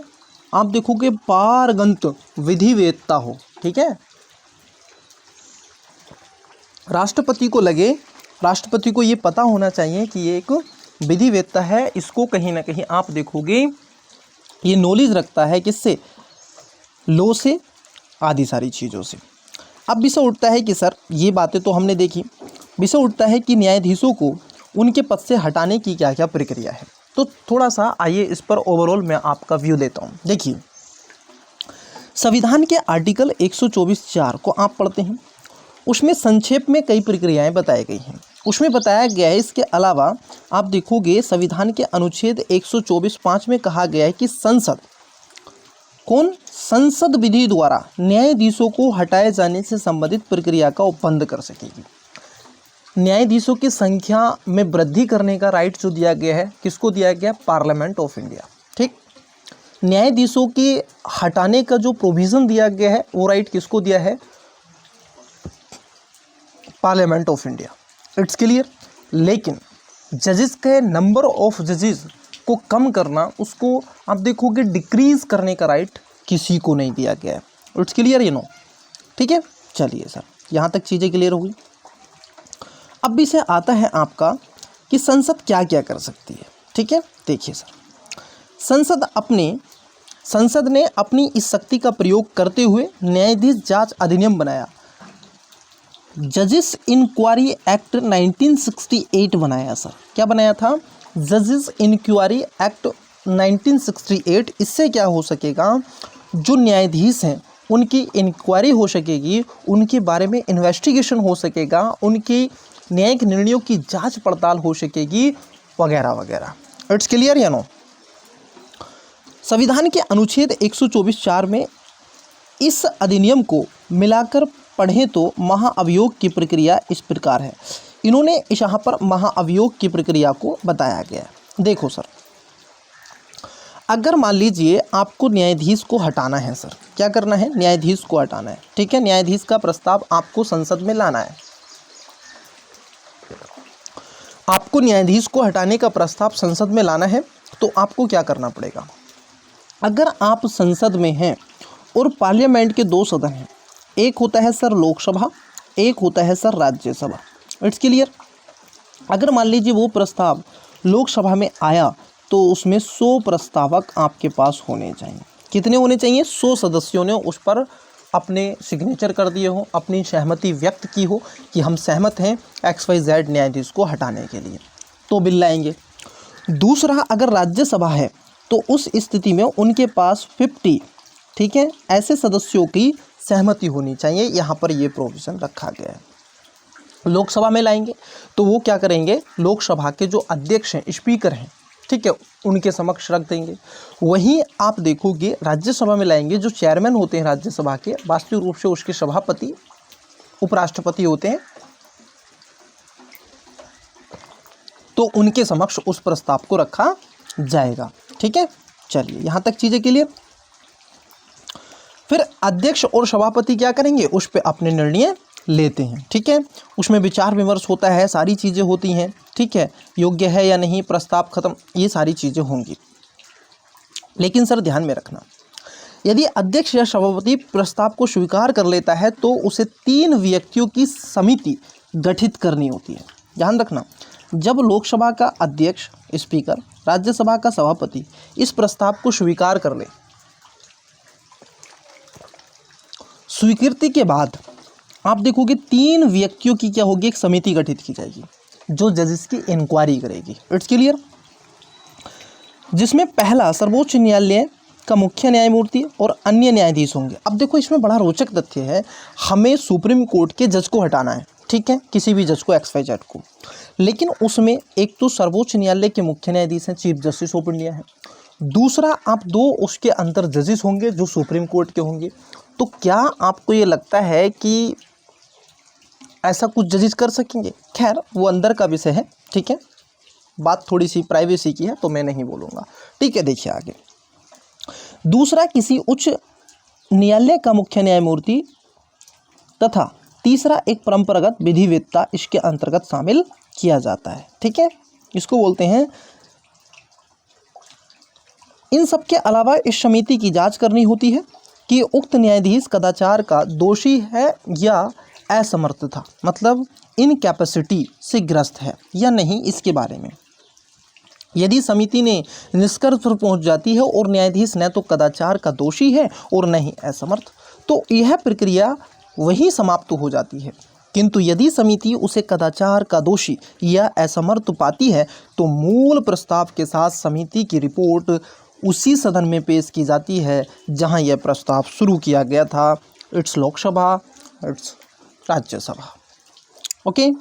आप देखोगे पारंगत विधिवेत्ता हो। ठीक है, राष्ट्रपति को ये पता होना चाहिए कि ये एक विधिवेत्ता है, इसको कहीं ना कहीं आप देखोगे ये नॉलेज रखता है किससे, लॉ से, आदि सारी चीज़ों से। अब विषय उठता है कि सर ये बातें तो हमने देखी, विषय उठता है कि न्यायाधीशों को उनके पद से हटाने की क्या क्या प्रक्रिया है। तो थोड़ा सा आइए इस पर ओवरऑल मैं आपका व्यू देता हूँ। देखिए, संविधान के आर्टिकल 124(4) को आप पढ़ते हैं, उसमें संक्षेप में कई प्रक्रियाएं बताई गई हैं। उसमें बताया गया है, इसके अलावा आप देखोगे संविधान के अनुच्छेद 124(5) में कहा गया है कि संसद विधि द्वारा न्यायाधीशों को हटाए जाने से संबंधित प्रक्रिया का उपबंध कर सकेगी। न्यायाधीशों की संख्या में वृद्धि करने का राइट जो दिया गया है, किसको दिया गया, पार्लियामेंट ऑफ इंडिया। ठीक, न्यायाधीशों के हटाने का जो प्रोविज़न दिया गया है वो राइट किसको दिया है, parliament of India. It's clear. लेकिन जजेस के नंबर ऑफ जजेस को कम करना, उसको आप देखोगे डिक्रीज करने का राइट किसी को नहीं दिया गया है। It's clear, you know. ठीक है, चलिए सर, यहाँ तक चीज़ें क्लियर हो गई। अब विषय आता है आपका कि संसद क्या क्या कर सकती है। ठीक है, देखिए सर, संसद ने अपनी इस शक्ति का प्रयोग करते हुए न्यायाधीश जांच अधिनियम बनाया, जजेस इंक्वायरी एक्ट 1968 बनाया। सर क्या बनाया था, जजेस इंक्वायरी एक्ट 1968। इससे क्या हो सकेगा, जो न्यायाधीश हैं उनकी इंक्वायरी हो सकेगी, उनके बारे में इन्वेस्टिगेशन हो सकेगा, उनकी न्यायिक निर्णयों की जांच पड़ताल हो सकेगी, वगैरह वगैरह। इट्स क्लियर या नो। संविधान के अनुच्छेद 124(4) में इस अधिनियम को मिलाकर पढ़ें तो महाअभियोग की प्रक्रिया इस प्रकार है। इन्होंने यहाँ पर महाअभियोग की प्रक्रिया को बताया गया है। देखो सर, अगर मान लीजिए आपको न्यायाधीश को हटाना है, सर क्या करना है, न्यायाधीश को हटाना है। ठीक है, न्यायाधीश का प्रस्ताव आपको संसद में लाना है। आपको न्यायाधीश को हटाने का प्रस्ताव संसद में लाना है तो आपको क्या करना पड़ेगा, अगर आप संसद में हैं और पार्लियामेंट के 2 सदन हैं, एक होता है सर लोकसभा, एक होता है सर राज्यसभा। It's clear. अगर मान लीजिए वो प्रस्ताव लोकसभा में आया तो उसमें 100 प्रस्तावक आपके पास होने चाहिए। कितने होने चाहिए, 100 सदस्यों ने उस पर अपने सिग्नेचर कर दिए हो, अपनी सहमति व्यक्त की हो कि हम सहमत हैं XYZ न्यायाधीश को हटाने के लिए, तो बिल लाएंगे। दूसरा, अगर राज्यसभा है तो उस स्थिति में उनके पास 50, ठीक है, ऐसे सदस्यों की सहमति होनी चाहिए। यहाँ पर ये प्रोविज़न रखा गया है। लोकसभा में लाएंगे तो वो क्या करेंगे, लोकसभा के जो अध्यक्ष हैं, स्पीकर हैं, ठीक है, उनके समक्ष रख देंगे। वहीं आप देखोगे राज्यसभा में लाएंगे, जो चेयरमैन होते हैं राज्यसभा के, वास्तविक रूप से उसके सभापति उपराष्ट्रपति होते हैं, तो उनके समक्ष उस प्रस्ताव को रखा जाएगा। ठीक है, चलिए यहाँ तक चीज़ें क्लियर। फिर अध्यक्ष और सभापति क्या करेंगे, उस पर अपने निर्णय लेते हैं, ठीक है। उसमें विचार विमर्श होता है, सारी चीज़ें होती हैं, ठीक है। योग्य है या नहीं, प्रस्ताव खत्म, ये सारी चीज़ें होंगी। लेकिन सर ध्यान में रखना, यदि अध्यक्ष या सभापति प्रस्ताव को स्वीकार कर लेता है तो उसे 3 व्यक्तियों की समिति गठित करनी होती है। ध्यान रखना, जब लोकसभा का अध्यक्ष स्पीकर, राज्यसभा का सभापति इस प्रस्ताव को स्वीकार कर ले, स्वीकृति के बाद आप देखोगे 3 व्यक्तियों की क्या होगी, एक समिति गठित की जाएगी जो जजेस की इंक्वायरी करेगी। It's clear. जिसमें पहला सर्वोच्च न्यायालय का मुख्य न्यायमूर्ति और अन्य न्यायाधीश होंगे। अब देखो इसमें बड़ा रोचक तथ्य है, हमें सुप्रीम कोर्ट के जज को हटाना है, ठीक है, किसी भी जज को, XYZ को। लेकिन उसमें एक तो सर्वोच्च न्यायालय के मुख्य न्यायाधीश हैं, चीफ जस्टिस ऑफ इंडिया है। दूसरा आप 2 उसके अंदर जजेस होंगे जो सुप्रीम कोर्ट के होंगे। तो क्या आपको ये लगता है कि ऐसा कुछ जजेस कर सकेंगे? खैर वो अंदर का विषय है, ठीक है, बात थोड़ी सी प्राइवेसी की है तो मैं नहीं बोलूँगा, ठीक है। देखिए आगे, दूसरा किसी उच्च न्यायालय का मुख्य न्यायमूर्ति तथा तीसरा एक परंपरागत विधिवेत्ता इसके अंतर्गत शामिल किया जाता है, ठीक है। इसको बोलते हैं। इन सब के अलावा इस समिति की जांच करनी होती है कि उक्त न्यायाधीश कदाचार का दोषी है या असमर्थ था, मतलब इनकैपेसिटी से ग्रस्त है या नहीं, इसके बारे में। यदि समिति ने निष्कर्ष पर पहुंच जाती है और न्यायाधीश न तो कदाचार का दोषी है और न ही असमर्थ, तो यह प्रक्रिया वहीं समाप्त हो जाती है। किंतु यदि समिति उसे कदाचार का दोषी या असमर्थ पाती है तो मूल प्रस्ताव के साथ समिति की रिपोर्ट उसी सदन में पेश की जाती है जहां यह प्रस्ताव शुरू किया गया था। It's Lok Sabha, it's Rajya Sabha. Okay.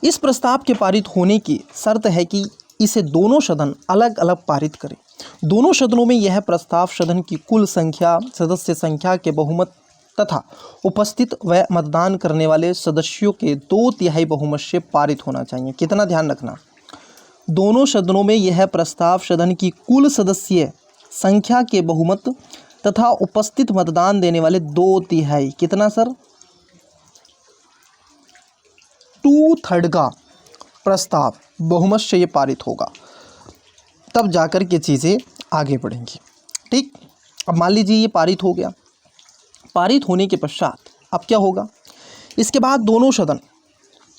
इस प्रस्ताव के पारित होने की शर्त है कि इसे दोनों सदन अलग अलग पारित करें। दोनों सदनों में यह प्रस्ताव सदन की कुल संख्या, सदस्य संख्या के बहुमत तथा उपस्थित व मतदान करने वाले सदस्यों के 2/3 बहुमत से पारित होना चाहिए। कितना ध्यान रखना, दोनों सदनों में यह प्रस्ताव सदन की कुल सदस्य संख्या के बहुमत तथा उपस्थित मतदान देने वाले 2/3, कितना सर, 2/3 का प्रस्ताव बहुमत से ये पारित होगा, तब जाकर के चीज़ें आगे बढ़ेंगी, ठीक। अब मान लीजिए ये पारित हो गया, पारित होने के पश्चात अब क्या होगा, इसके बाद दोनों सदन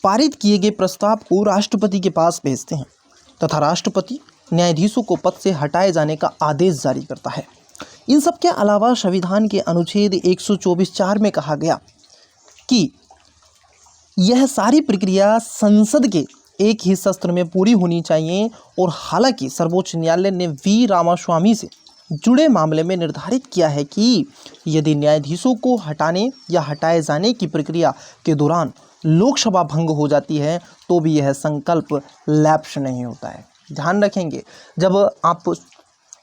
पारित किए गए प्रस्ताव को राष्ट्रपति के पास भेजते हैं तथा राष्ट्रपति न्यायाधीशों को पद से हटाए जाने का आदेश जारी करता है। इन सब के अलावा संविधान के अनुच्छेद 124(4) में कहा गया कि यह सारी प्रक्रिया संसद के एक ही सत्र में पूरी होनी चाहिए। और हालांकि सर्वोच्च न्यायालय ने वी रामास्वामी से जुड़े मामले में निर्धारित किया है कि यदि न्यायाधीशों को हटाने या हटाए जाने की प्रक्रिया के दौरान लोकसभा भंग हो जाती है तो भी यह संकल्प लैप्स नहीं होता है। ध्यान रखेंगे, जब आप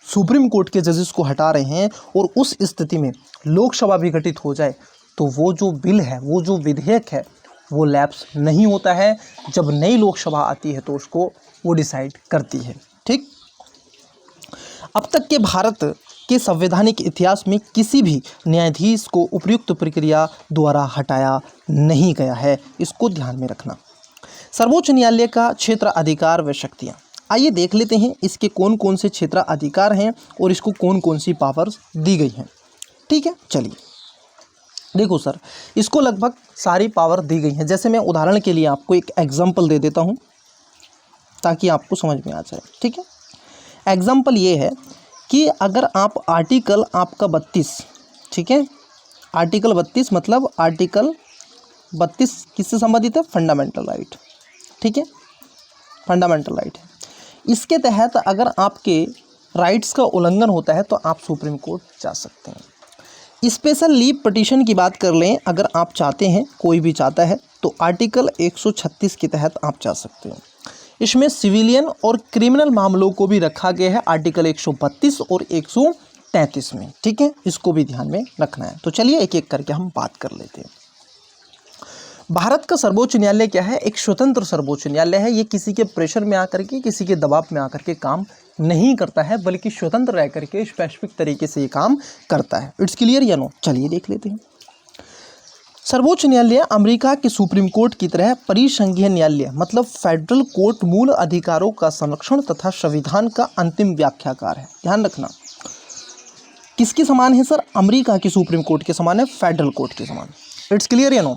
सुप्रीम कोर्ट के जजेस को हटा रहे हैं और उस स्थिति में लोकसभा विघटित हो जाए तो वो जो बिल है, वो जो विधेयक है, वो लैप्स नहीं होता है। जब नई लोकसभा आती है तो उसको वो डिसाइड करती है, ठीक। अब तक के भारत के संवैधानिक इतिहास में किसी भी न्यायाधीश को उपयुक्त प्रक्रिया द्वारा हटाया नहीं गया है, इसको ध्यान में रखना। सर्वोच्च न्यायालय का क्षेत्र अधिकार व शक्तियाँ, आइए देख लेते हैं इसके कौन कौन से क्षेत्र अधिकार हैं और इसको कौन कौन सी पावर्स दी गई हैं, ठीक है। चलिए देखो सर, इसको लगभग सारी पावर दी गई हैं। जैसे मैं उदाहरण के लिए आपको एक एग्जाम्पल दे देता हूँ ताकि आपको समझ में आ जाए, ठीक है। एग्जाम्पल ये है कि अगर आप आर्टिकल आपका 32, ठीक है, आर्टिकल 32 मतलब आर्टिकल 32 किससे संबंधित है, फंडामेंटल राइट, ठीक है, फंडामेंटल राइट है। इसके तहत अगर आपके राइट्स का उल्लंघन होता है तो आप सुप्रीम कोर्ट जा सकते हैं। स्पेशल लीव पिटीशन की बात कर लें, अगर आप चाहते हैं, कोई भी चाहता है, तो आर्टिकल 136 के तहत आप जा सकते हैं। इसमें सिविलियन और क्रिमिनल मामलों को भी रखा गया है आर्टिकल 132 और 133 में, ठीक है, इसको भी ध्यान में रखना है। तो चलिए एक एक करके हम बात कर लेते हैं। भारत का सर्वोच्च न्यायालय क्या है, एक स्वतंत्र सर्वोच्च न्यायालय है। ये किसी के प्रेशर में आकर के, किसी के दबाव में आकर के काम नहीं करता है, बल्कि स्वतंत्र रह करके स्पेसिफिक तरीके से ये काम करता है। इट्स क्लियर या नो? चलिए देख लेते हैं। सर्वोच्च न्यायालय अमेरिका के सुप्रीम कोर्ट की तरह परिसंघीय न्यायालय मतलब फेडरल कोर्ट मूल अधिकारों का संरक्षण तथा संविधान का अंतिम व्याख्याकार है। ध्यान रखना, किसके समान है सर? अमेरिका की सुप्रीम कोर्ट के समान है, फेडरल कोर्ट के समान। इट्स क्लियर या नो?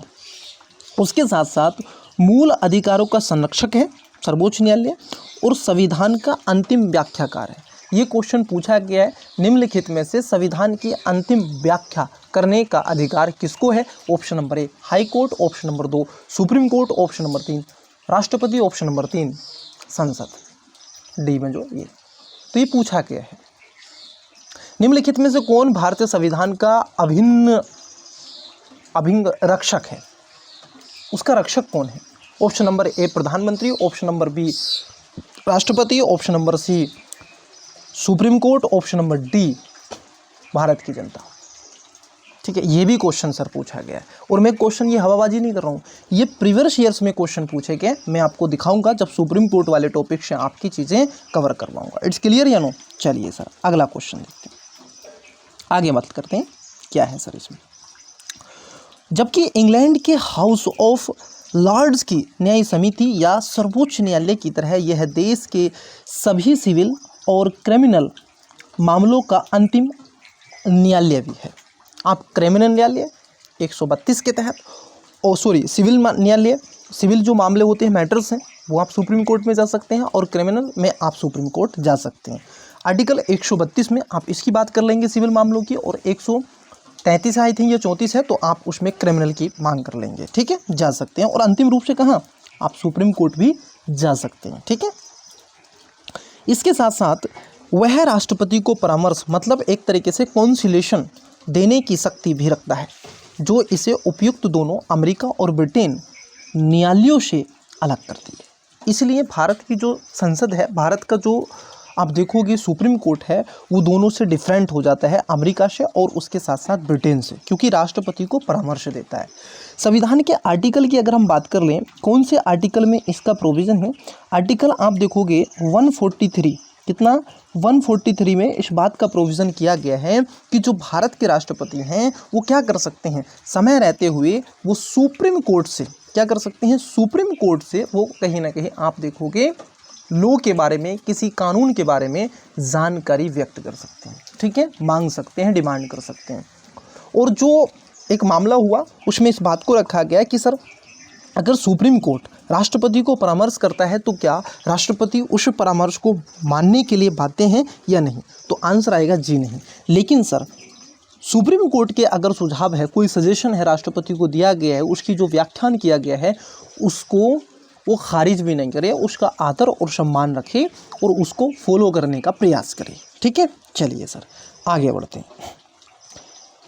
उसके साथ साथ मूल अधिकारों का संरक्षक है सर्वोच्च न्यायालय और संविधान का अंतिम व्याख्याकार है। ये क्वेश्चन पूछा गया है निम्नलिखित में से संविधान की अंतिम व्याख्या करने का अधिकार किसको है? ऑप्शन नंबर ए high court, option number 2 supreme court, option number 3 राष्ट्रपति, ऑप्शन नंबर 3 संसद। डी में जो ये तो ये पूछा गया है निम्नलिखित में से कौन भारतीय संविधान का अभिन्न रक्षक है? उसका रक्षक कौन है? ऑप्शन नंबर ए प्रधानमंत्री, ऑप्शन नंबर बी राष्ट्रपति, option number C supreme court, option number D Bharat की जनता। ठीक है, ये भी क्वेश्चन सर पूछा गया है और मैं क्वेश्चन ये हवाबाजी नहीं कर रहा हूँ, ये प्रीवियस ईयर्स में क्वेश्चन पूछे गए। मैं आपको दिखाऊंगा जब सुप्रीम कोर्ट वाले टॉपिक से आपकी चीज़ें कवर करवाऊंगा। इट्स क्लियर या नो? चलिए सर अगला क्वेश्चन देखते हैं, आगे बात करते हैं क्या है सर इसमें। जबकि इंग्लैंड के हाउस ऑफ लॉर्ड्स की न्याय समिति या सर्वोच्च न्यायालय की तरह यह देश के सभी सिविल और क्रिमिनल मामलों का अंतिम न्यायालय भी है। आप क्रिमिनल न्यायालय 132 के तहत और सिविल न्यायालय, सिविल जो मामले होते हैं मैटर्स हैं वो आप सुप्रीम कोर्ट में जा सकते हैं और क्रिमिनल में आप सुप्रीम कोर्ट जा सकते हैं। आर्टिकल 132 में आप इसकी बात कर लेंगे सिविल मामलों की और 133 आई थिंक या 34 है तो आप उसमें क्रिमिनल की मांग कर लेंगे। ठीक है, जा सकते हैं और अंतिम रूप से कहाँ आप सुप्रीम कोर्ट भी जा सकते हैं। ठीक है, इसके साथ साथ वह राष्ट्रपति को परामर्श मतलब एक तरीके से कॉन्सिलेशन देने की शक्ति भी रखता है जो इसे उपयुक्त दोनों अमेरिका और ब्रिटेन न्यायालयों से अलग करती है। इसलिए भारत की जो संसद है, भारत का जो आप देखोगे सुप्रीम कोर्ट है वो दोनों से डिफरेंट हो जाता है, अमेरिका से और उसके साथ साथ ब्रिटेन से, क्योंकि राष्ट्रपति को परामर्श देता है। संविधान के आर्टिकल की अगर हम बात कर लें, कौन से आर्टिकल में इसका प्रोविज़न है? आर्टिकल आप देखोगे 143, कितना 143 में इस बात का प्रोविज़न किया गया है कि जो भारत के राष्ट्रपति हैं वो क्या कर सकते हैं, समय रहते हुए वो सुप्रीम कोर्ट से क्या कर सकते हैं, सुप्रीम कोर्ट से वो कहीं ना कहीं आप देखोगे लॉ के बारे में, किसी कानून के बारे में जानकारी व्यक्त कर सकते हैं। ठीक है, मांग सकते हैं, डिमांड कर सकते हैं। और जो एक मामला हुआ उसमें इस बात को रखा गया कि सर अगर सुप्रीम कोर्ट राष्ट्रपति को परामर्श करता है तो क्या राष्ट्रपति उस परामर्श को मानने के लिए बाध्य हैं या नहीं? तो आंसर आएगा जी नहीं। लेकिन सर सुप्रीम कोर्ट के अगर सुझाव है, कोई सजेशन है राष्ट्रपति को दिया गया है, उसकी जो व्याख्यान किया गया है उसको वो खारिज भी नहीं करे, उसका आदर और सम्मान रखे और उसको फॉलो करने का प्रयास करे। ठीक है, चलिए सर आगे बढ़ते हैं।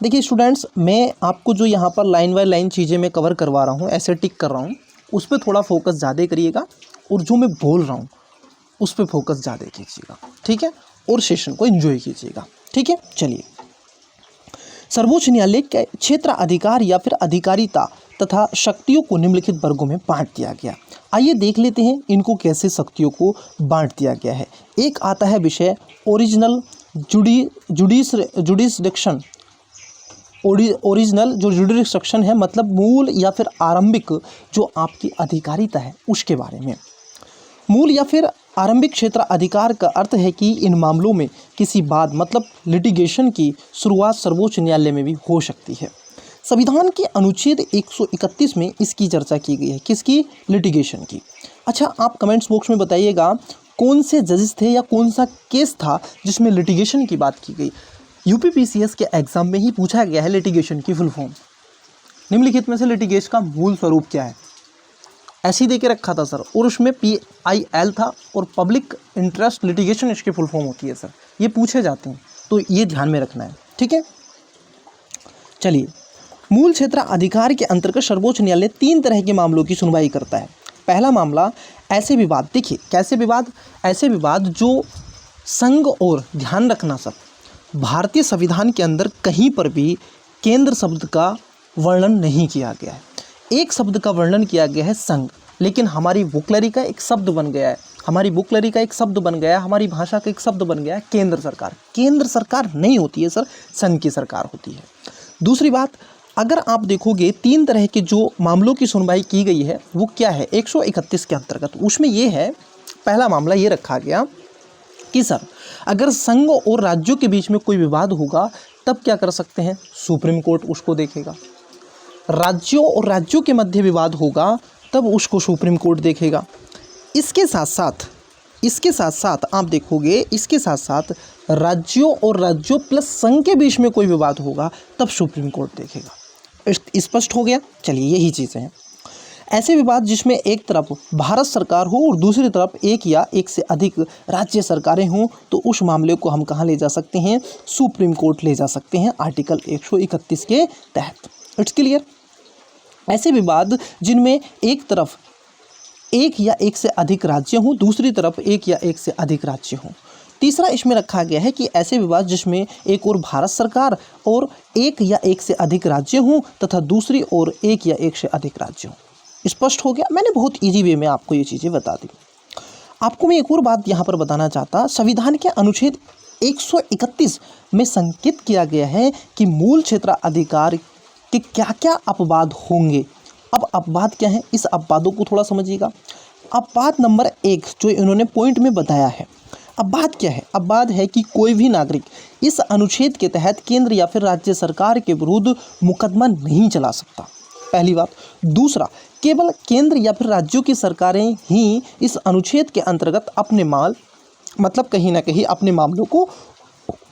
देखिए स्टूडेंट्स, मैं आपको जो यहाँ पर लाइन बाय लाइन चीज़ें मैं कवर करवा रहा हूँ, ऐसे टिक कर रहा हूँ, उस पर थोड़ा फोकस ज़्यादा करिएगा और जो मैं बोल रहा हूँ उस पर फोकस ज़्यादा कीजिएगा। ठीक है, और सेशन को एंजॉय कीजिएगा। ठीक है, चलिए। सर्वोच्च न्यायालय के क्षेत्र अधिकार या फिर अधिकारिता तथा शक्तियों को निम्नलिखित वर्गों में बांट दिया गया। आइए देख लेते हैं इनको कैसे शक्तियों को बांट दिया गया है। एक आता है विषय ओरिजिनल जुडिसडिक्शन। ओरिजिनल जो जुडिसडिक्शन है मतलब मूल या फिर आरंभिक जो आपकी अधिकारिता है उसके बारे में। मूल या फिर आरंभिक क्षेत्र अधिकार का अर्थ है कि इन मामलों में किसी बात मतलब लिटिगेशन की शुरुआत सर्वोच्च न्यायालय में भी हो सकती है। संविधान के अनुच्छेद 131 में इसकी चर्चा की गई है, किसकी? लिटिगेशन की। अच्छा, आप कमेंट्स बॉक्स में बताइएगा कौन से जजेस थे या कौन सा केस था जिसमें लिटिगेशन की बात की गई। यूपीपीसीएस के एग्जाम में ही पूछा गया है लिटिगेशन की फुल फॉर्म। निम्नलिखित में से लिटिगेशन का मूल स्वरूप क्या है, ऐसे ही दे के रखा था सर, और उसमें PIL था और पब्लिक इंटरेस्ट लिटिगेशन इसकी फुल फॉर्म होती है सर, ये पूछे जाते हैं तो ये ध्यान में रखना है। ठीक है, चलिए। मूल क्षेत्र अधिकार के अंतर्गत सर्वोच्च न्यायालय 3 तरह के मामलों की सुनवाई करता है। पहला मामला ऐसे विवाद, देखिए कैसे विवाद, ऐसे विवाद जो संघ और ध्यान रखना सर, भारतीय संविधान के अंदर कहीं पर भी केंद्र शब्द का वर्णन नहीं किया गया है। एक शब्द का वर्णन किया गया है संघ, लेकिन हमारी वोकैबुलरी का एक शब्द बन गया है, हमारी वोकैबुलरी का एक शब्द बन गया है, हमारी भाषा का एक शब्द बन गया है केंद्र सरकार। केंद्र सरकार नहीं होती है सर, संघ की सरकार होती है। दूसरी बात, अगर आप देखोगे 3 तरह के जो मामलों की सुनवाई की गई है वो क्या है 131 के अंतर्गत, उसमें ये है, पहला मामला ये रखा गया कि सर अगर संघ और राज्यों के बीच में कोई विवाद होगा तब क्या कर सकते हैं, सुप्रीम कोर्ट उसको देखेगा। राज्यों और राज्यों के मध्य विवाद होगा तब उसको सुप्रीम कोर्ट देखेगा। इसके साथ साथ आप देखोगे, इसके साथ साथ राज्यों और राज्यों प्लस संघ के बीच में कोई विवाद होगा तब सुप्रीम कोर्ट देखेगा। स्पष्ट हो गया। चलिए यही चीज़ें हैं। ऐसे विवाद जिसमें एक तरफ भारत सरकार हो और दूसरी तरफ एक या एक से अधिक राज्य सरकारें हों तो उस मामले को हम कहाँ ले जा सकते हैं, सुप्रीम कोर्ट ले जा सकते हैं आर्टिकल 131 के तहत। It's clear. ऐसे विवाद जिनमें एक तरफ एक या एक से अधिक राज्य हों, दूसरी तरफ एक या एक से अधिक राज्य हों। तीसरा इसमें रखा गया है कि ऐसे विवाद जिसमें एक और भारत सरकार और एक या एक से अधिक राज्य हों तथा दूसरी ओर एक या एक से अधिक राज्य हों। स्पष्ट हो गया। मैंने बहुत इजी वे में आपको ये चीज़ें बता दी। आपको मैं एक और बात यहाँ पर बताना चाहता, संविधान के अनुच्छेद 131 में संकेत किया गया है कि मूल क्षेत्राधिकार के क्या क्या अपवाद होंगे। अब अपवाद क्या है, इस अपवादों को थोड़ा समझिएगा। अपवाद नंबर 1 जो इन्होंने पॉइंट में बताया है, अपवाद क्या है, अपवाद है कि कोई भी नागरिक इस अनुच्छेद के तहत केंद्र या फिर राज्य सरकार के विरुद्ध मुकदमा नहीं चला सकता, पहली बात। दूसरा, केवल केंद्र या फिर राज्यों की सरकारें ही इस अनुच्छेद के अंतर्गत अपने मतलब कहीं ना कहीं अपने मामलों को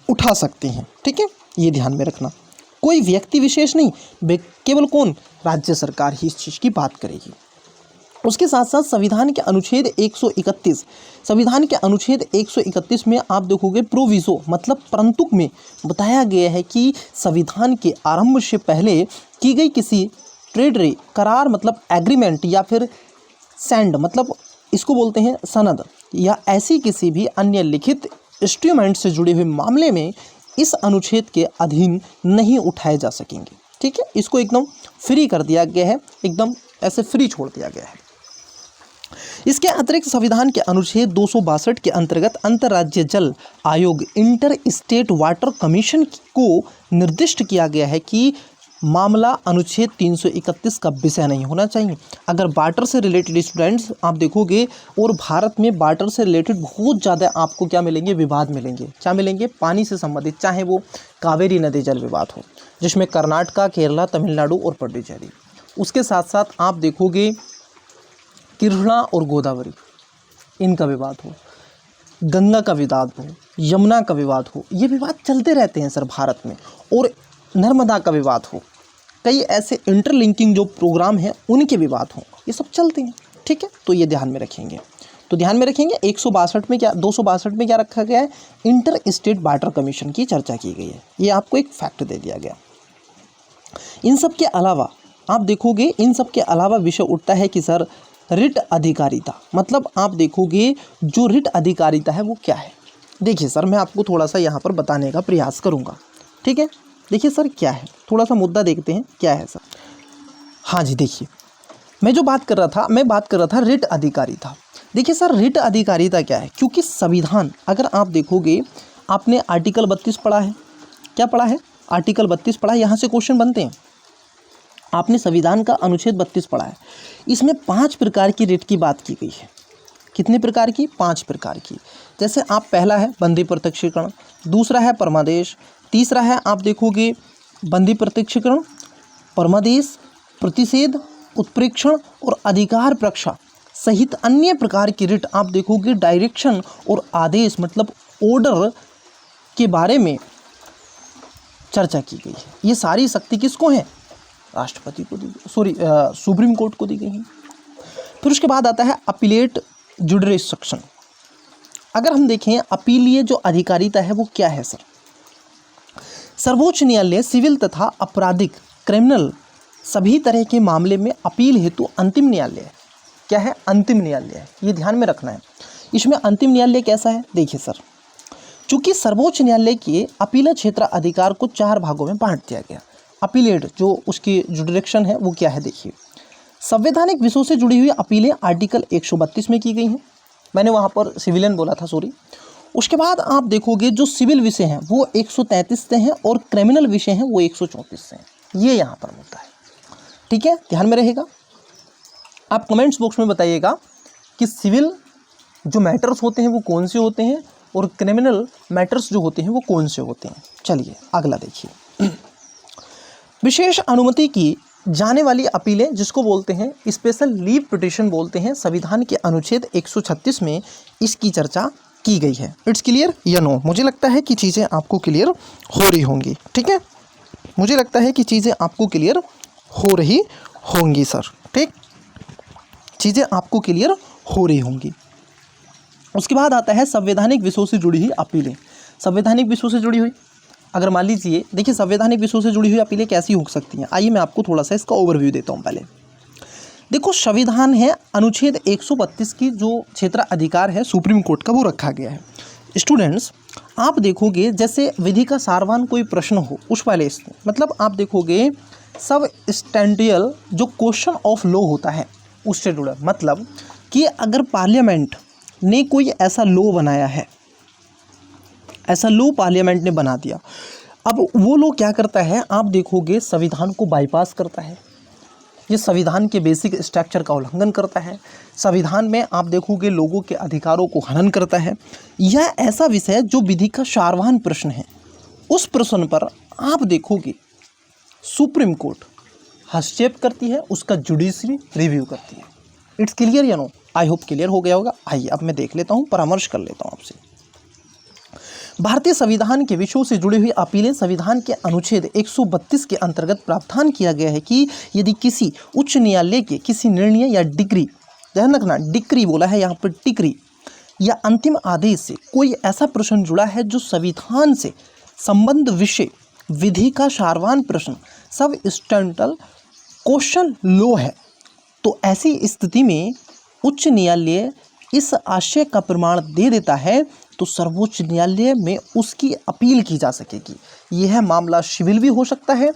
उठा सकते हैं। ठीक है, ये ध्यान में रखना। कोई व्यक्ति विशेष नहीं, केवल कौन, राज्य सरकार ही इस चीज़ की बात करेगी। उसके साथ साथ संविधान के अनुच्छेद 131 में आप देखोगे प्रोविजो मतलब परंतुक में बताया गया है कि संविधान के आरंभ से पहले की गई किसी ट्रेड करार मतलब एग्रीमेंट या फिर सैंड मतलब इसको बोलते हैं सनद या ऐसी किसी भी अन्य लिखित इंस्ट्रूमेंट से जुड़े हुए मामले में इस अनुच्छेद के अधीन नहीं उठाए जा सकेंगे। ठीक है, इसको एकदम फ्री कर दिया गया है, एकदम ऐसे फ्री छोड़ दिया गया है। इसके अतिरिक्त संविधान के अनुच्छेद 262 के अंतर्गत अंतर्राज्यीय जल आयोग इंटर स्टेट वाटर कमीशन को निर्दिष्ट किया गया है कि मामला अनुच्छेद 331 का विषय नहीं होना चाहिए। अगर वाटर से रिलेटेड स्टूडेंट्स आप देखोगे और भारत में वाटर से रिलेटेड बहुत ज़्यादा आपको क्या मिलेंगे, विवाद मिलेंगे। क्या मिलेंगे, पानी से संबंधित, चाहे वो कावेरी नदी जल विवाद हो जिसमें कर्नाटका, केरला, तमिलनाडु और पुडुचेरी। उसके साथ साथ आप देखोगे कृष्णा और गोदावरी इनका विवाद हो, गंगा का विवाद हो, यमुना का विवाद हो, ये विवाद चलते रहते हैं सर भारत में। और नर्मदा का विवाद हो, कई ऐसे इंटरलिंकिंग जो प्रोग्राम हैं उनके विवाद हों, ये सब चलते हैं। ठीक है, तो ये ध्यान में रखेंगे। तो ध्यान में रखेंगे 162 में क्या 262 में क्या रखा गया है, इंटर स्टेट वाटर कमीशन की चर्चा की गई है। ये आपको एक फैक्ट दे दिया गया। इन सब के अलावा आप देखोगे, इन सब के अलावा विषय उठता है कि सर रिट अधिकारिता, मतलब आप देखोगे जो रिट अधिकारिता है वो क्या है। देखिए सर, मैं आपको थोड़ा सा यहाँ पर बताने का प्रयास करूँगा। ठीक है, देखिए सर क्या है, थोड़ा सा मुद्दा देखते हैं क्या है सर। हाँ जी, देखिए मैं बात कर रहा था रिट अधिकारिता। देखिए सर, रिट अधिकारिता क्या है, क्योंकि संविधान अगर आप देखोगे, आपने आर्टिकल 32 पढ़ा है, क्या पढ़ा है, आर्टिकल 32 पढ़ा है। यहाँ से क्वेश्चन बनते हैं। आपने संविधान का अनुच्छेद 32 पढ़ा है, इसमें 5 प्रकार की रिट की बात की गई है। कितने प्रकार की, 5 प्रकार की। जैसे आप पहला है बंदी प्रत्यक्षीकरण, दूसरा है परमादेश, तीसरा है आप देखोगे बंदी प्रत्यक्षीकरण, परमादेश, प्रतिषेध, उत्प्रेक्षण और अधिकार प्रक्षा सहित अन्य प्रकार की रिट आप देखोगे डायरेक्शन और आदेश मतलब ऑर्डर के बारे में चर्चा की गई है। ये सारी शक्ति किसको है, राष्ट्रपति को दी, सुप्रीम कोर्ट को दी गई है। फिर उसके बाद आता है अपीलेट जुडिशक्शन। अगर हम देखें अपीलीय जो अधिकारिता है वो क्या है सर, सर्वोच्च न्यायालय सिविल तथा आपराधिक क्रिमिनल सभी तरह के मामले में अपील हेतु अंतिम न्यायालय है। क्या है, अंतिम न्यायालय है, ये ध्यान में रखना है। इसमें अंतिम न्यायालय कैसा है, देखिए सर, चूंकि सर्वोच्च न्यायालय के अपील क्षेत्र अधिकार को 4 भागों में बांट दिया गया। अपीलेट जो उसकी जुडिशक्शन है वो क्या है, देखिए संवैधानिक विषयों से जुड़ी हुई अपीलें आर्टिकल 132 में की गई हैं। मैंने वहाँ पर सिविलियन बोला था, सॉरी। उसके बाद आप देखोगे जो सिविल विषय हैं वो 133 से हैं और क्रिमिनल विषय हैं वो 134 से हैं। ये यहाँ पर मुद्दा है। ठीक है, ध्यान में रहेगा। आप कमेंट्स बॉक्स में बताइएगा कि सिविल जो मैटर्स होते हैं वो कौन से होते हैं और क्रिमिनल मैटर्स जो होते हैं वो कौन से होते हैं। चलिए अगला देखिए। विशेष अनुमति की जाने वाली अपीलें जिसको बोलते हैं स्पेशल लीव पिटीशन बोलते हैं, संविधान के अनुच्छेद 136 में इसकी चर्चा की गई है। इट्स क्लियर या नो? मुझे लगता है कि चीज़ें आपको क्लियर हो रही होंगी। ठीक है, मुझे लगता है कि चीज़ें आपको क्लियर हो रही होंगी सर। ठीक, चीज़ें आपको क्लियर हो रही होंगी। उसके बाद आता है संवैधानिक विषयों से जुड़ी हुई अपीलें। संवैधानिक विषयों से जुड़ी हुई, अगर मान लीजिए, देखिए संवैधानिक विषयों से जुड़ी हुई अपीलें कैसी हो सकती हैं, आइए मैं आपको थोड़ा सा इसका ओवरव्यू देता हूँ। पहले देखो, संविधान है, अनुच्छेद 132 की जो क्षेत्राधिकार है सुप्रीम कोर्ट का वो रखा गया है। स्टूडेंट्स, आप देखोगे जैसे विधि का सारवान कोई प्रश्न हो उस वाले इसमें, मतलब आप देखोगे सब स्टैंडियल जो क्वेश्चन ऑफ लॉ होता है उससे जुड़ा, मतलब कि अगर पार्लियामेंट ने कोई ऐसा लॉ बनाया है, ऐसा लॉ पार्लियामेंट ने बना दिया, अब वो लॉ क्या करता है, आप देखोगे संविधान को बाईपास करता है, ये संविधान के बेसिक स्ट्रक्चर का उल्लंघन करता है, संविधान में आप देखोगे लोगों के अधिकारों को हनन करता है। यह ऐसा विषय जो विधि का सारवान प्रश्न है, उस प्रश्न पर आप देखोगे सुप्रीम कोर्ट हस्तक्षेप करती है, उसका जुडिशरी रिव्यू करती है। इट्स क्लियर या नो? आई होप क्लियर हो गया होगा। आइए अब मैं देख लेता हूँ, परामर्श कर लेता हूँ आपसे। भारतीय संविधान के विषयों से जुड़ी हुई अपीलें, संविधान के अनुच्छेद 132 के अंतर्गत प्रावधान किया गया है कि यदि किसी उच्च न्यायालय के किसी निर्णय या डिक्री, ध्यान रखना डिक्री बोला है यहाँ पर, डिक्री या अंतिम आदेश से कोई ऐसा प्रश्न जुड़ा है जो संविधान से संबंध विषय विधि का सारवान प्रश्न सब स्टैंडर्ड क्वेश्चन लॉ है, तो ऐसी स्थिति में उच्च न्यायालय इस आशय का प्रमाण दे देता है तो सर्वोच्च न्यायालय में उसकी अपील की जा सकेगी। यह मामला सिविल भी हो सकता है,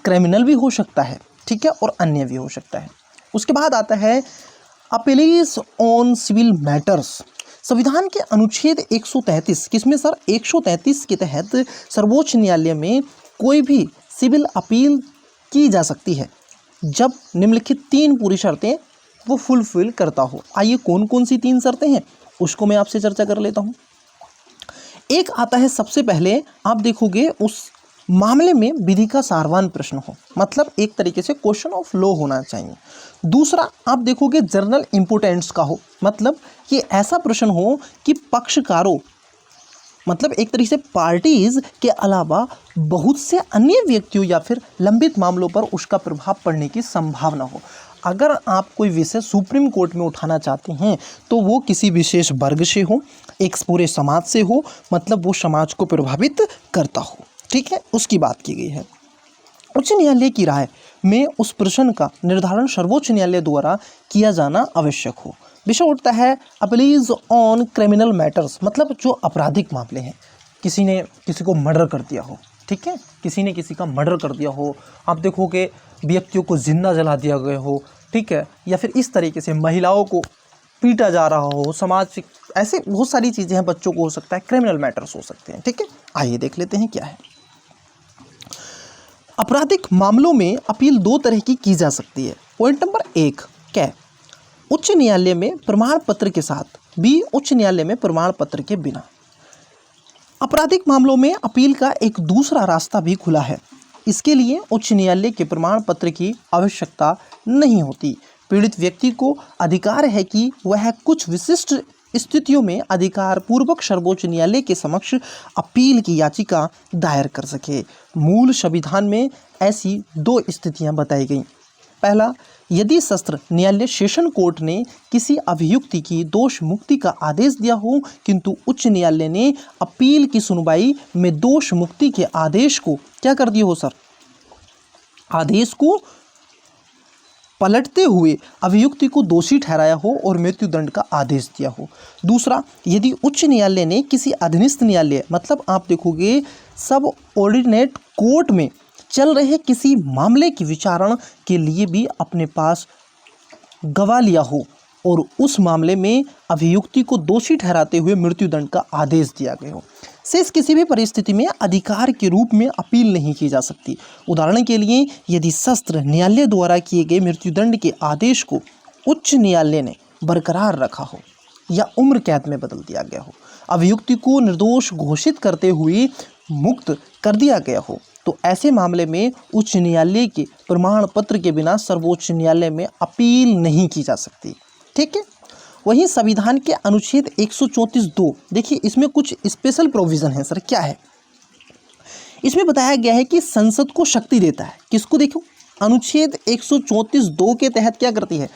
क्रिमिनल भी हो सकता है, ठीक है, और अन्य भी हो सकता है। उसके बाद आता है अपील्स ऑन सिविल मैटर्स। संविधान के अनुच्छेद 133, किसमें सर? 133 के तहत सर्वोच्च न्यायालय में कोई भी सिविल अपील की जा सकती है जब निम्नलिखित 3 पूरी शर्तें वो फुलफिल करता हो। आइए कौन कौन सी 3 शर्तें हैं उसको मैं आपसे चर्चा कर लेता हूँ। एक आता है, सबसे पहले आप देखोगे उस मामले में विधि का सारवान प्रश्न हो, मतलब एक तरीके से क्वेश्चन ऑफ लॉ होना चाहिए। दूसरा आप देखोगे जर्नल इम्पोर्टेंस का हो, मतलब ये ऐसा प्रश्न हो कि पक्षकारों, मतलब एक तरीके से पार्टीज के अलावा बहुत से अन्य व्यक्तियों या फिर लंबित मामलों पर उसका प्रभाव पड़ने की संभावना हो। अगर आप कोई विषय सुप्रीम कोर्ट में उठाना चाहते हैं तो वो किसी विशेष वर्ग से हो, एक पूरे समाज से हो, मतलब वो समाज को प्रभावित करता हो, ठीक है, उसकी बात की गई है। उच्च न्यायालय की राय में उस प्रश्न का निर्धारण सर्वोच्च न्यायालय द्वारा किया जाना आवश्यक हो। विषय उठता है अपील्स ऑन क्रिमिनल मैटर्स, मतलब जो आपराधिक मामले हैं, किसी ने किसी को मर्डर कर दिया हो, ठीक है, किसी ने किसी का मर्डर कर दिया हो, आप देखोगे व्यक्तियों को जिंदा जला दिया गया हो, ठीक है, या फिर इस तरीके से महिलाओं को पीटा जा रहा हो, समाज से, ऐसे बहुत सारी चीज़ें हैं, बच्चों को हो सकता है, क्रिमिनल मैटर्स हो सकते हैं, ठीक है। आइए देख लेते हैं क्या है। आपराधिक मामलों में अपील 2 तरह की जा सकती है। पॉइंट नंबर 1, क्या? उच्च न्यायालय में प्रमाण पत्र के साथ, बी उच्च न्यायालय में प्रमाण पत्र के बिना। आपराधिक मामलों में अपील का एक दूसरा रास्ता भी खुला है। इसके लिए उच्च न्यायालय के प्रमाण पत्र की आवश्यकता नहीं होती। पीड़ित व्यक्ति को अधिकार है कि वह कुछ विशिष्ट स्थितियों में अधिकार पूर्वक सर्वोच्च न्यायालय के समक्ष अपील की याचिका दायर कर सके। मूल संविधान में ऐसी 2 स्थितियां बताई गई। पहला, यदि सत्र न्यायालय सेशन कोर्ट ने किसी अभियुक्ति की दोष मुक्ति का आदेश दिया हो किंतु उच्च न्यायालय ने अपील की सुनवाई में दोष मुक्ति के आदेश को क्या कर दिया हो सर? आदेश को पलटते हुए अभियुक्ति को दोषी ठहराया हो और मृत्युदंड का आदेश दिया हो। दूसरा, यदि उच्च न्यायालय ने किसी अधीनस्थ न्यायालय, मतलब आप देखोगे सब ऑर्डिनेट कोर्ट में चल रहे किसी मामले की विचारण के लिए भी अपने पास गवा लिया हो और उस मामले में अभियुक्ति को दोषी ठहराते हुए मृत्युदंड का आदेश दिया गया हो। शेष किसी भी परिस्थिति में अधिकार के रूप में अपील नहीं की जा सकती। उदाहरण के लिए, यदि शस्त्र न्यायालय द्वारा किए गए मृत्युदंड के आदेश को उच्च न्यायालय ने बरकरार रखा हो या उम्र कैद में बदल दिया गया हो, अभियुक्त को निर्दोष घोषित करते हुए मुक्त कर दिया गया हो, तो ऐसे मामले में उच्च न्यायालय के प्रमाण पत्र के बिना सर्वोच्च न्यायालय में अपील नहीं की जा सकती। ठीक है। वहीं संविधान के अनुच्छेद 134(2), देखिए इसमें कुछ स्पेशल प्रोविज़न है सर। क्या है इसमें? बताया गया है कि संसद को शक्ति देता है। किसको? देखो, अनुच्छेद 134(2) के तहत क्या करती है?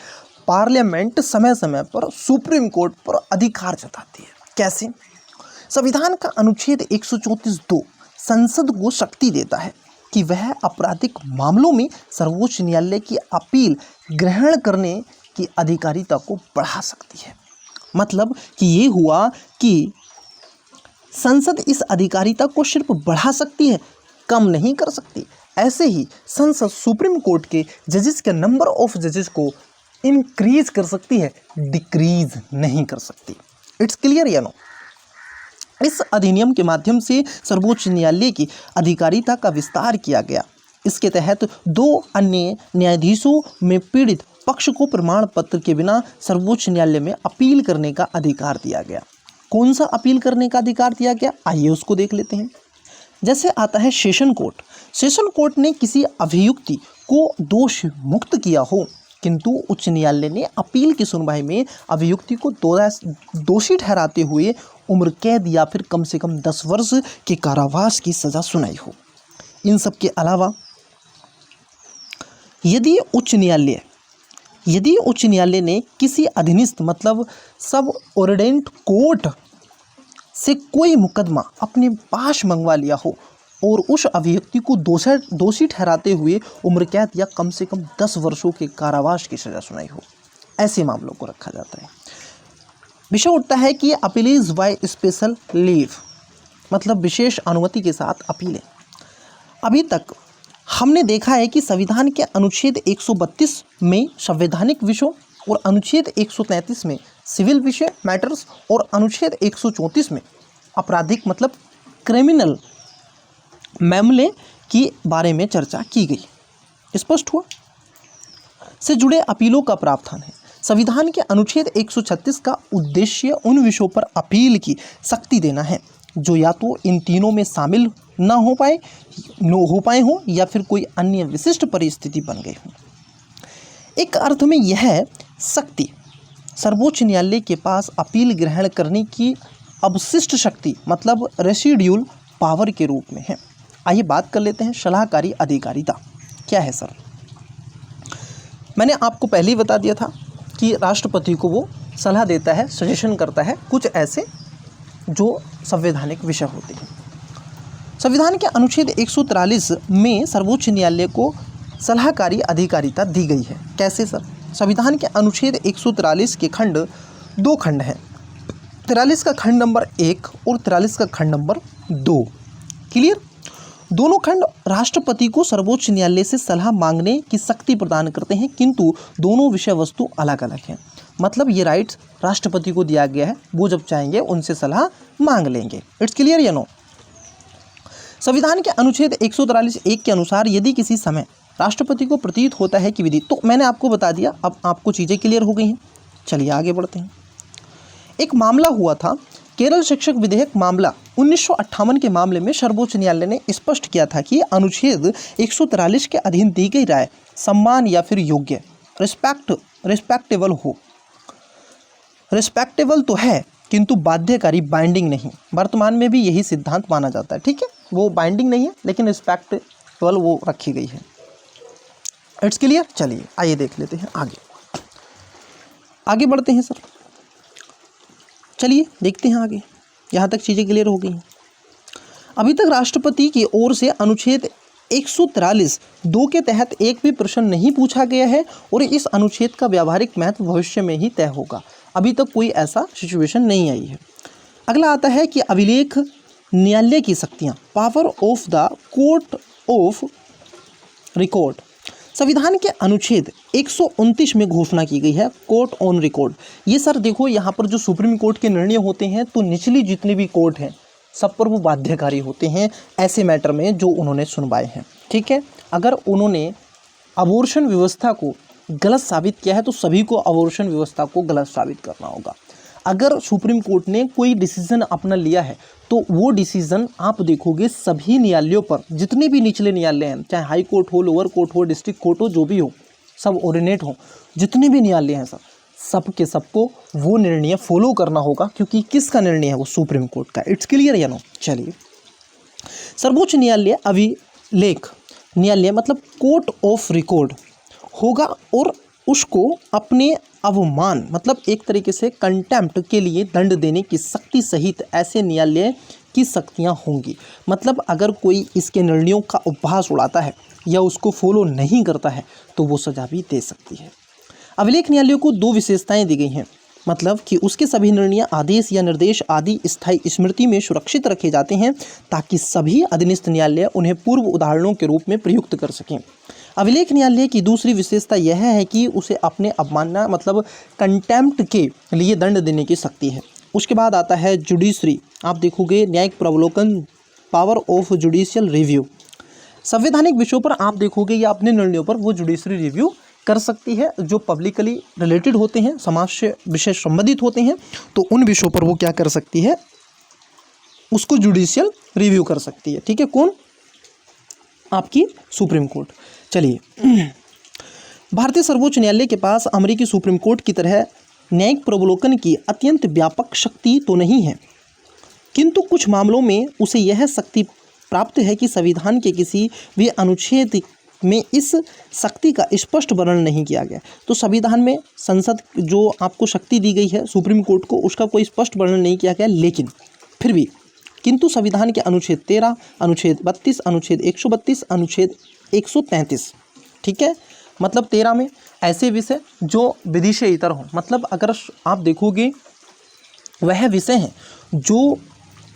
पार्लियामेंट समय समय पर सुप्रीम कोर्ट पर अधिकार जताती है। कैसे? संविधान का अनुच्छेद 134(2) संसद को शक्ति देता है कि वह आपराधिक मामलों में सर्वोच्च न्यायालय की अपील ग्रहण करने की अधिकारिता को बढ़ा सकती है। मतलब कि ये हुआ कि संसद इस अधिकारिता को सिर्फ बढ़ा सकती है, कम नहीं कर सकती। ऐसे ही संसद सुप्रीम कोर्ट के जजेस के नंबर ऑफ जजेस को इंक्रीज कर सकती है, डिक्रीज नहीं कर सकती। इट्स क्लियर या नो? इस अधिनियम के माध्यम से सर्वोच्च न्यायालय की अधिकारिता का विस्तार किया गया। इसके तहत 2 अन्य न्यायाधीशों में पीड़ित पक्ष को प्रमाण पत्र के बिना सर्वोच्च न्यायालय में अपील करने का अधिकार दिया गया। कौन सा अपील करने का अधिकार दिया गया? आइए उसको देख लेते हैं। जैसे आता है सेशन कोर्ट। सेशन कोर्ट ने किसी अभियुक्ति को दोष मुक्त किया हो, किंतु उच्च न्यायालय ने अपील की सुनवाई में अभियुक्ति को दोषी ठहराते हुए उम्र कैद या फिर कम से कम 10 वर्ष के कारावास की सजा सुनाई हो। इन सब के अलावा यदि उच्च न्यायालय ने किसी अधीनस्थ मतलब सब ऑर्डिनेट कोर्ट से कोई मुकदमा अपने पास मंगवा लिया हो और उस अभियुक्ति को दोषी ठहराते हुए उम्र कैद या कम से कम 10 वर्षों के कारावास की सजा सुनाई हो, ऐसे मामलों को रखा जाता है। विषय उठता है कि अपील्स बाय स्पेशल लीव, मतलब विशेष अनुमति के साथ अपीलें। अभी तक हमने देखा है कि संविधान के अनुच्छेद 132 में संवैधानिक विषयों और अनुच्छेद 133 में सिविल विषय मैटर्स और अनुच्छेद 134 में आपराधिक मतलब क्रिमिनल मामले के बारे में चर्चा की गई। स्पष्ट हुआ? से जुड़े अपीलों का प्रावधान है। संविधान के अनुच्छेद 136 का उद्देश्य उन विषयों पर अपील की शक्ति देना है जो या तो इन तीनों में शामिल न हो पाए हो या फिर कोई अन्य विशिष्ट परिस्थिति बन गई हो। एक अर्थ में यह शक्ति सर्वोच्च न्यायालय के पास अपील ग्रहण करने की अवशिष्ट शक्ति मतलब रेसिड्यूल पावर के रूप में है। आइए बात कर लेते हैं सलाहकारी अधिकारिता क्या है सर। मैंने आपको पहले ही बता दिया था कि राष्ट्रपति को वो सलाह देता है, सजेशन करता है कुछ ऐसे जो संवैधानिक विषय होते हैं। संविधान के अनुच्छेद 143 में सर्वोच्च न्यायालय को सलाहकारी अधिकारिता दी गई है। कैसे सर? संविधान के अनुच्छेद 143 के खंड 2 खंड हैं, 43 का खंड नंबर 1 और 43 का खंड नंबर 2। क्लियर? दोनों खंड राष्ट्रपति को सर्वोच्च न्यायालय से सलाह मांगने की शक्ति प्रदान करते हैं, किंतु दोनों विषय वस्तु अलग अलग हैं। मतलब ये राइट्स राष्ट्रपति को दिया गया है, वो जब चाहेंगे उनसे सलाह मांग लेंगे। इट्स क्लियर या नो? संविधान के अनुच्छेद 143(1) के अनुसार यदि किसी समय राष्ट्रपति को प्रतीत होता है कि विधि, तो मैंने आपको बता दिया, अब आपको चीज़ें क्लियर हो गई हैं। चलिए आगे बढ़ते हैं। एक मामला हुआ था केरल शिक्षक विधेयक मामला 1958 के मामले में सर्वोच्च न्यायालय ने स्पष्ट किया था कि अनुच्छेद 143 के अधीन दी गई राय सम्मान या फिर योग्य रिस्पेक्टेबल तो है किंतु बाध्यकारी बाइंडिंग नहीं। वर्तमान में भी यही सिद्धांत माना जाता है। ठीक है, वो बाइंडिंग नहीं है लेकिन रिस्पेक्टेबल वो रखी गई है। It's clear? चलिए आइए देख लेते हैं, आगे बढ़ते हैं सर। चलिए देखते हैं आगे, यहाँ तक चीज़ें क्लियर हो गई हैं। अभी तक राष्ट्रपति की ओर से अनुच्छेद 143(2) के तहत एक भी प्रश्न नहीं पूछा गया है और इस अनुच्छेद का व्यावहारिक महत्व भविष्य में ही तय होगा। अभी तक कोई ऐसा सिचुएशन नहीं आई है। अगला आता है कि अभिलेख न्यायालय की शक्तियाँ, power of the court of record. संविधान के अनुच्छेद 129 में घोषणा की गई है कोर्ट ऑन रिकॉर्ड। ये सर देखो, यहाँ पर जो सुप्रीम कोर्ट के निर्णय होते हैं तो निचली जितनी भी कोर्ट हैं सब पर वो बाध्यकारी होते हैं ऐसे मैटर में जो उन्होंने सुनवाए हैं। ठीक है, अगर उन्होंने अबॉर्शन व्यवस्था को गलत साबित किया है तो सभी को अबॉर्शन व्यवस्था को गलत साबित करना होगा। अगर सुप्रीम कोर्ट ने कोई डिसीजन अपना लिया है तो वो डिसीजन आप देखोगे सभी न्यायालयों पर, जितने भी निचले न्यायालय हैं, चाहे हाई कोर्ट हो, लोअर कोर्ट हो, डिस्ट्रिक्ट कोर्ट हो, जो भी हो, सब ऑर्डिनेट हो, जितने भी न्यायालय हैं सर, सब के सबको वो निर्णय फॉलो करना होगा, क्योंकि किसका निर्णय है? वो सुप्रीम कोर्ट का। इट्स क्लियर या नो? चलिए, सर्वोच्च न्यायालय अभिलेख न्यायालय मतलब कोर्ट ऑफ रिकॉर्ड होगा और उसको अपने अवमान मतलब एक तरीके से कंटेम्प्ट के लिए दंड देने की शक्ति सहित ऐसे न्यायालय की शक्तियां होंगी। मतलब अगर कोई इसके निर्णयों का उपहास उड़ाता है या उसको फॉलो नहीं करता है तो वो सजा भी दे सकती है। अभिलेख न्यायालयों को 2 विशेषताएं दी गई हैं, मतलब कि उसके सभी निर्णय, आदेश या निर्देश आदि स्थायी स्मृति में सुरक्षित रखे जाते हैं ताकि सभी अधीनस्थ न्यायालय उन्हें पूर्व उदाहरणों के रूप में प्रयुक्त कर सकें। अभिलेख न्यायालय की दूसरी विशेषता यह है कि उसे अपने अवमानना मतलब कंटेम्प्ट के लिए दंड देने की शक्ति है। उसके बाद आता है जुडिशरी, आप देखोगे न्यायिक प्रवलोकन, पावर ऑफ जुडिशियल रिव्यू। संवैधानिक विषयों पर आप देखोगे या अपने निर्णयों पर वो जुडिशरी रिव्यू कर सकती है, जो पब्लिकली रिलेटेड होते हैं, समाज से विषय संबंधित होते हैं, तो उन विषयों पर वो क्या कर सकती है? उसको जुडिशियल रिव्यू कर सकती है। ठीक है, कौन? आपकी सुप्रीम कोर्ट। चलिए, भारतीय सर्वोच्च न्यायालय के पास अमेरिकी सुप्रीम कोर्ट की तरह न्यायिक प्रवलोकन की अत्यंत व्यापक शक्ति तो नहीं है, किंतु कुछ मामलों में उसे यह शक्ति प्राप्त है कि संविधान के किसी भी अनुच्छेद में इस शक्ति का स्पष्ट वर्णन नहीं किया गया। तो संविधान में संसद जो आपको शक्ति दी गई है सुप्रीम कोर्ट को, उसका कोई स्पष्ट वर्णन नहीं किया गया, लेकिन फिर भी किंतु संविधान के अनुच्छेद 13, अनुच्छेद 32, अनुच्छेद 132, अनुच्छेद 133, ठीक है, मतलब 13 में ऐसे विषय जो विधि से इतर हों, मतलब अगर आप देखोगे वह विषय हैं जो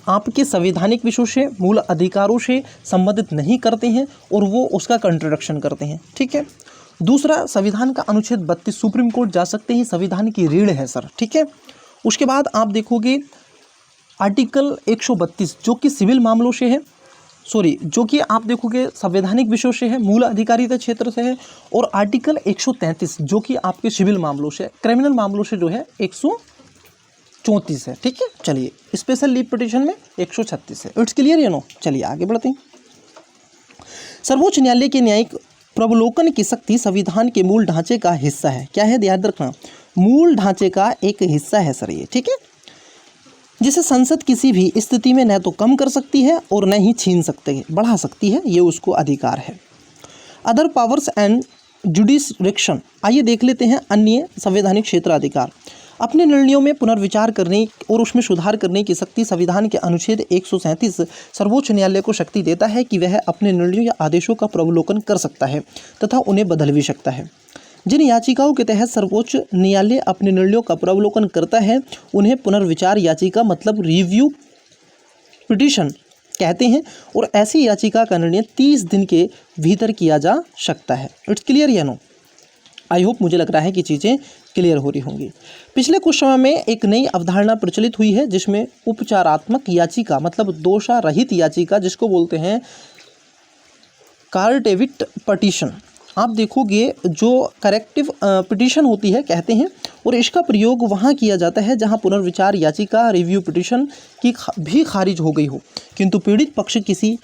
आपके संवैधानिक विषयों से, मूल अधिकारों से संबंधित नहीं करते हैं और वो उसका कंट्रोडक्शन करते हैं। ठीक है, दूसरा संविधान का अनुच्छेद 32 सुप्रीम कोर्ट जा सकते हैं, संविधान की रीढ़ है सर। ठीक है, उसके बाद आप देखोगे आर्टिकल 132 जो कि सिविल मामलों से है, जो कि आप देखोगे संवैधानिक विषयों से है, मूल अधिकारिता क्षेत्र से है, और आर्टिकल 133 जो कि आपके सिविल मामलों से, क्रिमिनल मामलों से जो है 134 है। ठीक है, चलिए, स्पेशल लीव पिटीशन में 136 है। इट्स क्लियर या नो? चलिए आगे बढ़ते हैं। सर्वोच्च न्यायालय के न्यायिक प्रवलोकन की शक्ति संविधान के मूल ढांचे का हिस्सा है। क्या है? याद रखना, मूल ढांचे का एक हिस्सा है सर ये। ठीक है, जिसे संसद किसी भी स्थिति में न तो कम कर सकती है और न ही छीन सकती है, बढ़ा सकती है, ये उसको अधिकार है। अदर पावर्स एंड जुडिसडिक्शन, आइए देख लेते हैं अन्य संवैधानिक क्षेत्र अधिकार। अपने निर्णयों में पुनर्विचार करने और उसमें सुधार करने की शक्ति संविधान के अनुच्छेद 137 सर्वोच्च न्यायालय को शक्ति देता है कि वह अपने निर्णयों या आदेशों का प्रवलोकन कर सकता है तथा उन्हें बदल भी सकता है। जिन याचिकाओं के तहत सर्वोच्च न्यायालय अपने निर्णयों का प्रवलोकन करता है उन्हें पुनर्विचार याचिका मतलब रिव्यू पिटीशन कहते हैं, और ऐसी याचिका का निर्णय 30 दिन के भीतर किया जा सकता है। इट्स क्लियर या नो? आई होप, मुझे लग रहा है कि चीज़ें क्लियर हो रही होंगी। पिछले कुछ समय में एक नई अवधारणा प्रचलित हुई है जिसमें उपचारात्मक याचिका मतलब दोषारहित याचिका, जिसको बोलते हैं कार्टेविट पिटीशन, आप देखोगे जो करेक्टिव पिटीशन होती है कहते हैं, और इसका प्रयोग वहाँ किया जाता है जहाँ पुनर्विचार याचिका रिव्यू पिटीशन की भी खारिज हो गई हो, किंतु पीड़ित पक्ष किसी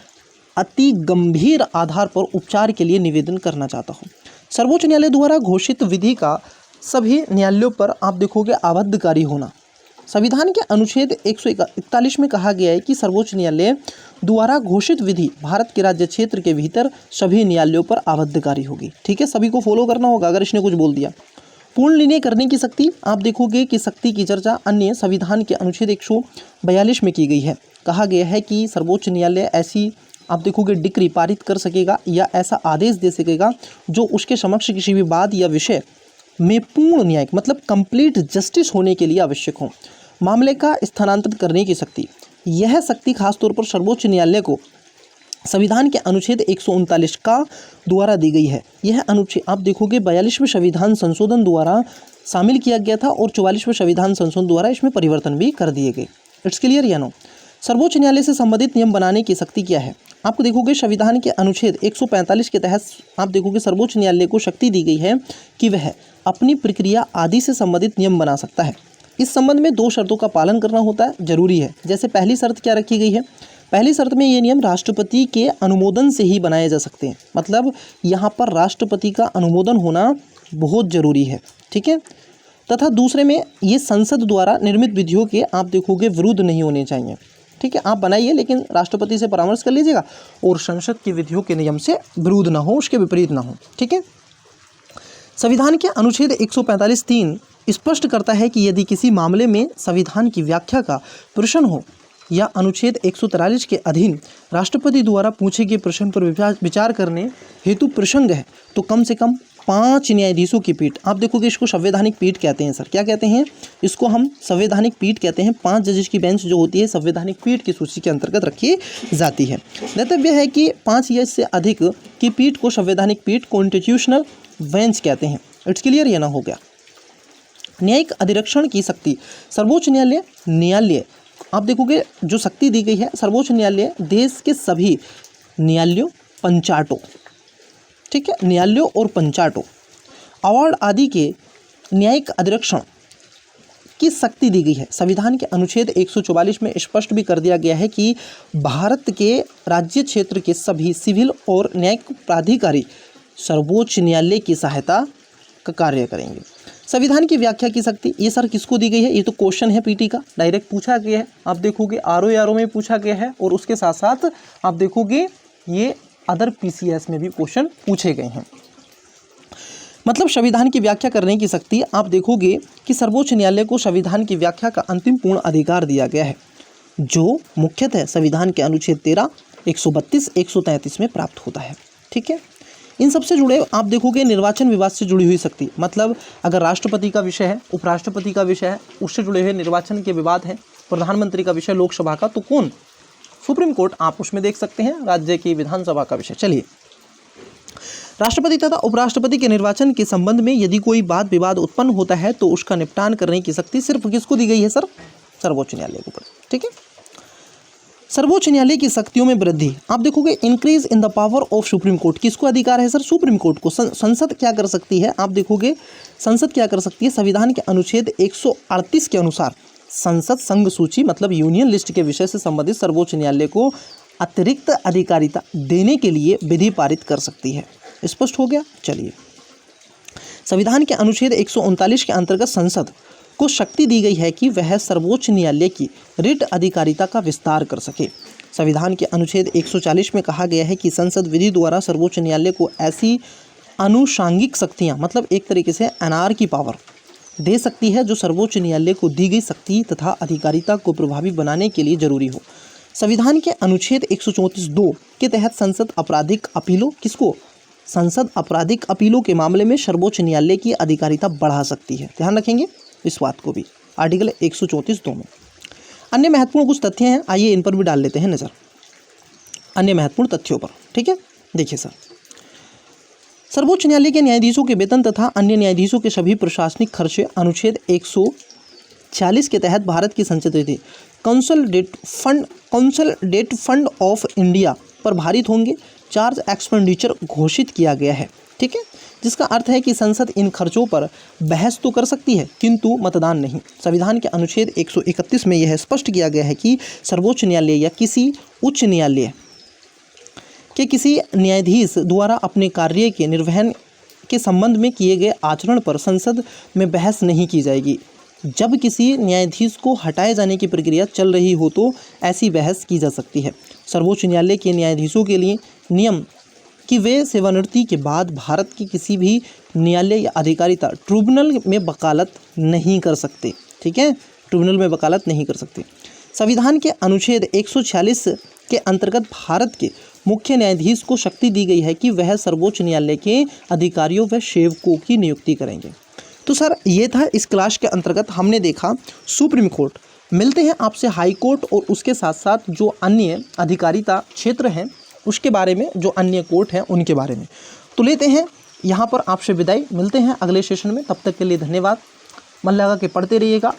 अति गंभीर आधार पर उपचार के लिए निवेदन करना चाहता हो। सर्वोच्च न्यायालय द्वारा घोषित विधि का सभी न्यायालयों पर आप देखोगे आबद्धकारी होना। संविधान के अनुच्छेद 141 में कहा गया है कि सर्वोच्च न्यायालय द्वारा घोषित विधि भारत के राज्य क्षेत्र के भीतर सभी न्यायालयों पर आबद्धकारी होगी। ठीक है, सभी को फॉलो करना होगा अगर इसने कुछ बोल दिया। पूर्ण निर्णय करने की शक्ति, आप देखोगे कि शक्ति की चर्चा अन्य संविधान के अनुच्छेद 142 में की गई है। कहा गया है कि सर्वोच्च न्यायालय ऐसी आप देखोगे डिक्री पारित कर सकेगा या ऐसा आदेश दे सकेगा जो उसके समक्ष किसी भी बात या विषय में पूर्ण न्याय मतलब कंप्लीट जस्टिस होने के लिए आवश्यक हो। मामले का स्थानांतरित करने की शक्ति, यह शक्ति खासतौर पर सर्वोच्च न्यायालय को संविधान के अनुच्छेद 139 का द्वारा दी गई है। यह अनुच्छेद आप देखोगे 42वें संविधान संशोधन द्वारा शामिल किया गया था और 44वें संविधान संशोधन द्वारा इसमें परिवर्तन भी कर दिए गए। इट्स क्लियर या नो? सर्वोच्च न्यायालय से संबंधित नियम बनाने की शक्ति क्या है? आपको देखोगे संविधान के अनुच्छेद 145 के तहत आप देखोगे सर्वोच्च न्यायालय को शक्ति दी गई है कि वह अपनी प्रक्रिया आदि से संबंधित नियम बना सकता है। इस संबंध में 2 शर्तों का पालन करना होता है, जरूरी है। जैसे पहली शर्त क्या रखी गई है? पहली शर्त में ये नियम राष्ट्रपति के अनुमोदन से ही बनाए जा सकते हैं, मतलब यहाँ पर राष्ट्रपति का अनुमोदन होना बहुत जरूरी है, ठीक है। तथा दूसरे में ये संसद द्वारा निर्मित विधियों के आप देखोगे विरुद्ध नहीं होने चाहिए, ठीक है। आप बनाइए लेकिन राष्ट्रपति से परामर्श कर लीजिएगा और संसद की विधियों के नियम से विरुद्ध ना हो, उसके विपरीत ना हो, ठीक है। संविधान के अनुच्छेद 145(3) स्पष्ट करता है कि यदि किसी मामले में संविधान की व्याख्या का प्रश्न हो या अनुच्छेद 143 के अधीन राष्ट्रपति द्वारा पूछे गए प्रश्न पर विचार करने हेतु प्रसंग है तो कम से कम 5 न्यायाधीशों की पीठ, आप देखोगे इसको संवैधानिक पीठ कहते हैं सर। क्या कहते हैं इसको? हम संवैधानिक पीठ कहते हैं। 5 जजेस की बेंच जो होती है संवैधानिक पीठ की सूची के अंतर्गत रखी जाती है। दातव्य है कि 5 या इससे अधिक की पीठ को संवैधानिक पीठ कॉन्स्टिट्यूशनल बेंच कहते हैं। It's clear? ये ना हो गया। न्यायिक अधिरक्षण की शक्ति, सर्वोच्च न्यायालय आप देखोगे जो शक्ति दी गई है, सर्वोच्च न्यायालय देश के सभी न्यायालयों, पंचायतों, ठीक है, न्यायालयों और पंचायतों, अवार्ड आदि के न्यायिक अधिरक्षण की शक्ति दी गई है। संविधान के अनुच्छेद 144 में स्पष्ट भी कर दिया गया है कि भारत के राज्य क्षेत्र के सभी सिविल और न्यायिक प्राधिकारी सर्वोच्च न्यायालय की सहायता का कार्य करेंगे। संविधान की व्याख्या की शक्ति, ये सर किसको दी गई है? ये तो क्वेश्चन है पीटी का, डायरेक्ट पूछा गया है। आप देखोगे आरओ में पूछा गया है और उसके साथ साथ आप देखोगे ये अदर पीसीएस में भी क्वेश्चन पूछे गए हैं। मतलब संविधान की व्याख्या करने की शक्ति, आप देखोगे कि सर्वोच्च न्यायालय को संविधान की व्याख्या का अंतिम पूर्ण अधिकार दिया गया है, जो मुख्यतः संविधान के अनुच्छेद 13, 132, 133 में प्राप्त होता है, ठीक है। इन सबसे जुड़े आप देखोगे निर्वाचन विवाद से जुड़ी हुई शक्ति, मतलब अगर राष्ट्रपति का विषय है, उपराष्ट्रपति का विषय है, उससे जुड़े हुए निर्वाचन के विवाद हैं, प्रधानमंत्री का विषय लोकसभा का, तो कौन? Supreme court. आप उसमें देख सकते हैं राज्य की विधानसभा का विषय। चलिए, राष्ट्रपति तथा उपराष्ट्रपति के निर्वाचन के संबंध में यदि कोई वाद विवाद उत्पन्न होता है तो उसका निपटान करने की शक्ति सिर्फ किसको दी गई है सर? सर्वोच्च न्यायालय को, ठीक है। सर्वोच्च न्यायालय की शक्तियों में वृद्धि, आप देखोगे increase in the power of supreme court, किसको अधिकार है सर? सुप्रीम कोर्ट को। संसद क्या कर सकती है? आप देखोगे संसद क्या कर सकती है? संविधान के अनुच्छेद 138 के अनुसार संसद संघ सूची मतलब यूनियन लिस्ट के विषय से संबंधित सर्वोच्च न्यायालय को अतिरिक्त अधिकारिता देने के लिए विधि पारित कर सकती है। स्पष्ट हो गया? चलिए, संविधान के अनुच्छेद 139 के अंतर्गत संसद को शक्ति दी गई है कि वह सर्वोच्च न्यायालय की रिट अधिकारिता का विस्तार कर सके। संविधान के अनुच्छेद 140 में कहा गया है कि संसद विधि द्वारा सर्वोच्च न्यायालय को ऐसी आनुषांगिक शक्तियां, मतलब एक तरीके से एनआर की पावर दे सकती है जो सर्वोच्च न्यायालय को दी गई शक्ति तथा अधिकारिता को प्रभावी बनाने के लिए जरूरी हो। संविधान के अनुच्छेद 134(2) के तहत संसद आपराधिक अपीलों, किसको? संसद आपराधिक अपीलों के मामले में सर्वोच्च न्यायालय की अधिकारिता बढ़ा सकती है। ध्यान रखेंगे इस बात को भी, आर्टिकल 134(2) में। अन्य महत्वपूर्ण कुछ तथ्य हैं, आइए इन पर भी डाल लेते हैं नजर, अन्य महत्वपूर्ण तथ्यों पर, ठीक है। देखिए सर, सर्वोच्च न्यायालय के न्यायाधीशों के वेतन तथा अन्य न्यायाधीशों के सभी प्रशासनिक खर्चे अनुच्छेद 140 के तहत भारत की संचित निधि कंसोलिडेटेड फंड ऑफ इंडिया पर भारित होंगे। चार्ज एक्सपेंडिचर घोषित किया गया है, ठीक है, जिसका अर्थ है कि संसद इन खर्चों पर बहस तो कर सकती है किंतु मतदान नहीं। संविधान के अनुच्छेद 131 में यह स्पष्ट किया गया है कि सर्वोच्च न्यायालय या किसी उच्च न्यायालय के किसी न्यायाधीश द्वारा अपने कार्य के निर्वहन के संबंध में किए गए आचरण पर संसद में बहस नहीं की जाएगी। जब किसी न्यायाधीश को हटाए जाने की प्रक्रिया चल रही हो तो ऐसी बहस की जा सकती है। सर्वोच्च न्यायालय के न्यायाधीशों के लिए नियम कि वे सेवानिवृत्ति के बाद भारत के किसी भी न्यायालय या अधिकारिता ट्रिब्यूनल में वकालत नहीं कर सकते, ठीक है, ट्रिब्यूनल में वकालत नहीं कर सकते। संविधान के अनुच्छेद 146 के अंतर्गत भारत के मुख्य न्यायाधीश को शक्ति दी गई है कि वह सर्वोच्च न्यायालय के अधिकारियों व सेवकों की नियुक्ति करेंगे। तो सर ये था इस क्लास के अंतर्गत हमने देखा सुप्रीम कोर्ट। मिलते हैं आपसे हाई कोर्ट और उसके साथ साथ जो अन्य अधिकारिता क्षेत्र हैं उसके बारे में, जो अन्य कोर्ट हैं उनके बारे में। तो लेते हैं यहाँ पर आपसे विदाई, मिलते हैं अगले सेशन में। तब तक के लिए धन्यवाद। मन लगा के पढ़ते रहिएगा,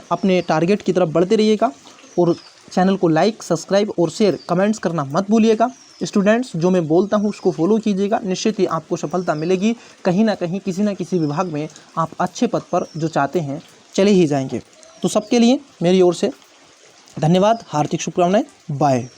अपने टारगेट की तरफ बढ़ते रहिएगा और चैनल को लाइक, सब्सक्राइब और शेयर, कमेंट्स करना मत भूलिएगा। स्टूडेंट्स, जो मैं बोलता हूँ उसको फॉलो कीजिएगा, निश्चित ही आपको सफलता मिलेगी। कहीं ना कहीं किसी ना किसी विभाग में आप अच्छे पद पर जो चाहते हैं चले ही जाएंगे। तो सबके लिए मेरी ओर से धन्यवाद, हार्दिक शुभकामनाएं, बाय।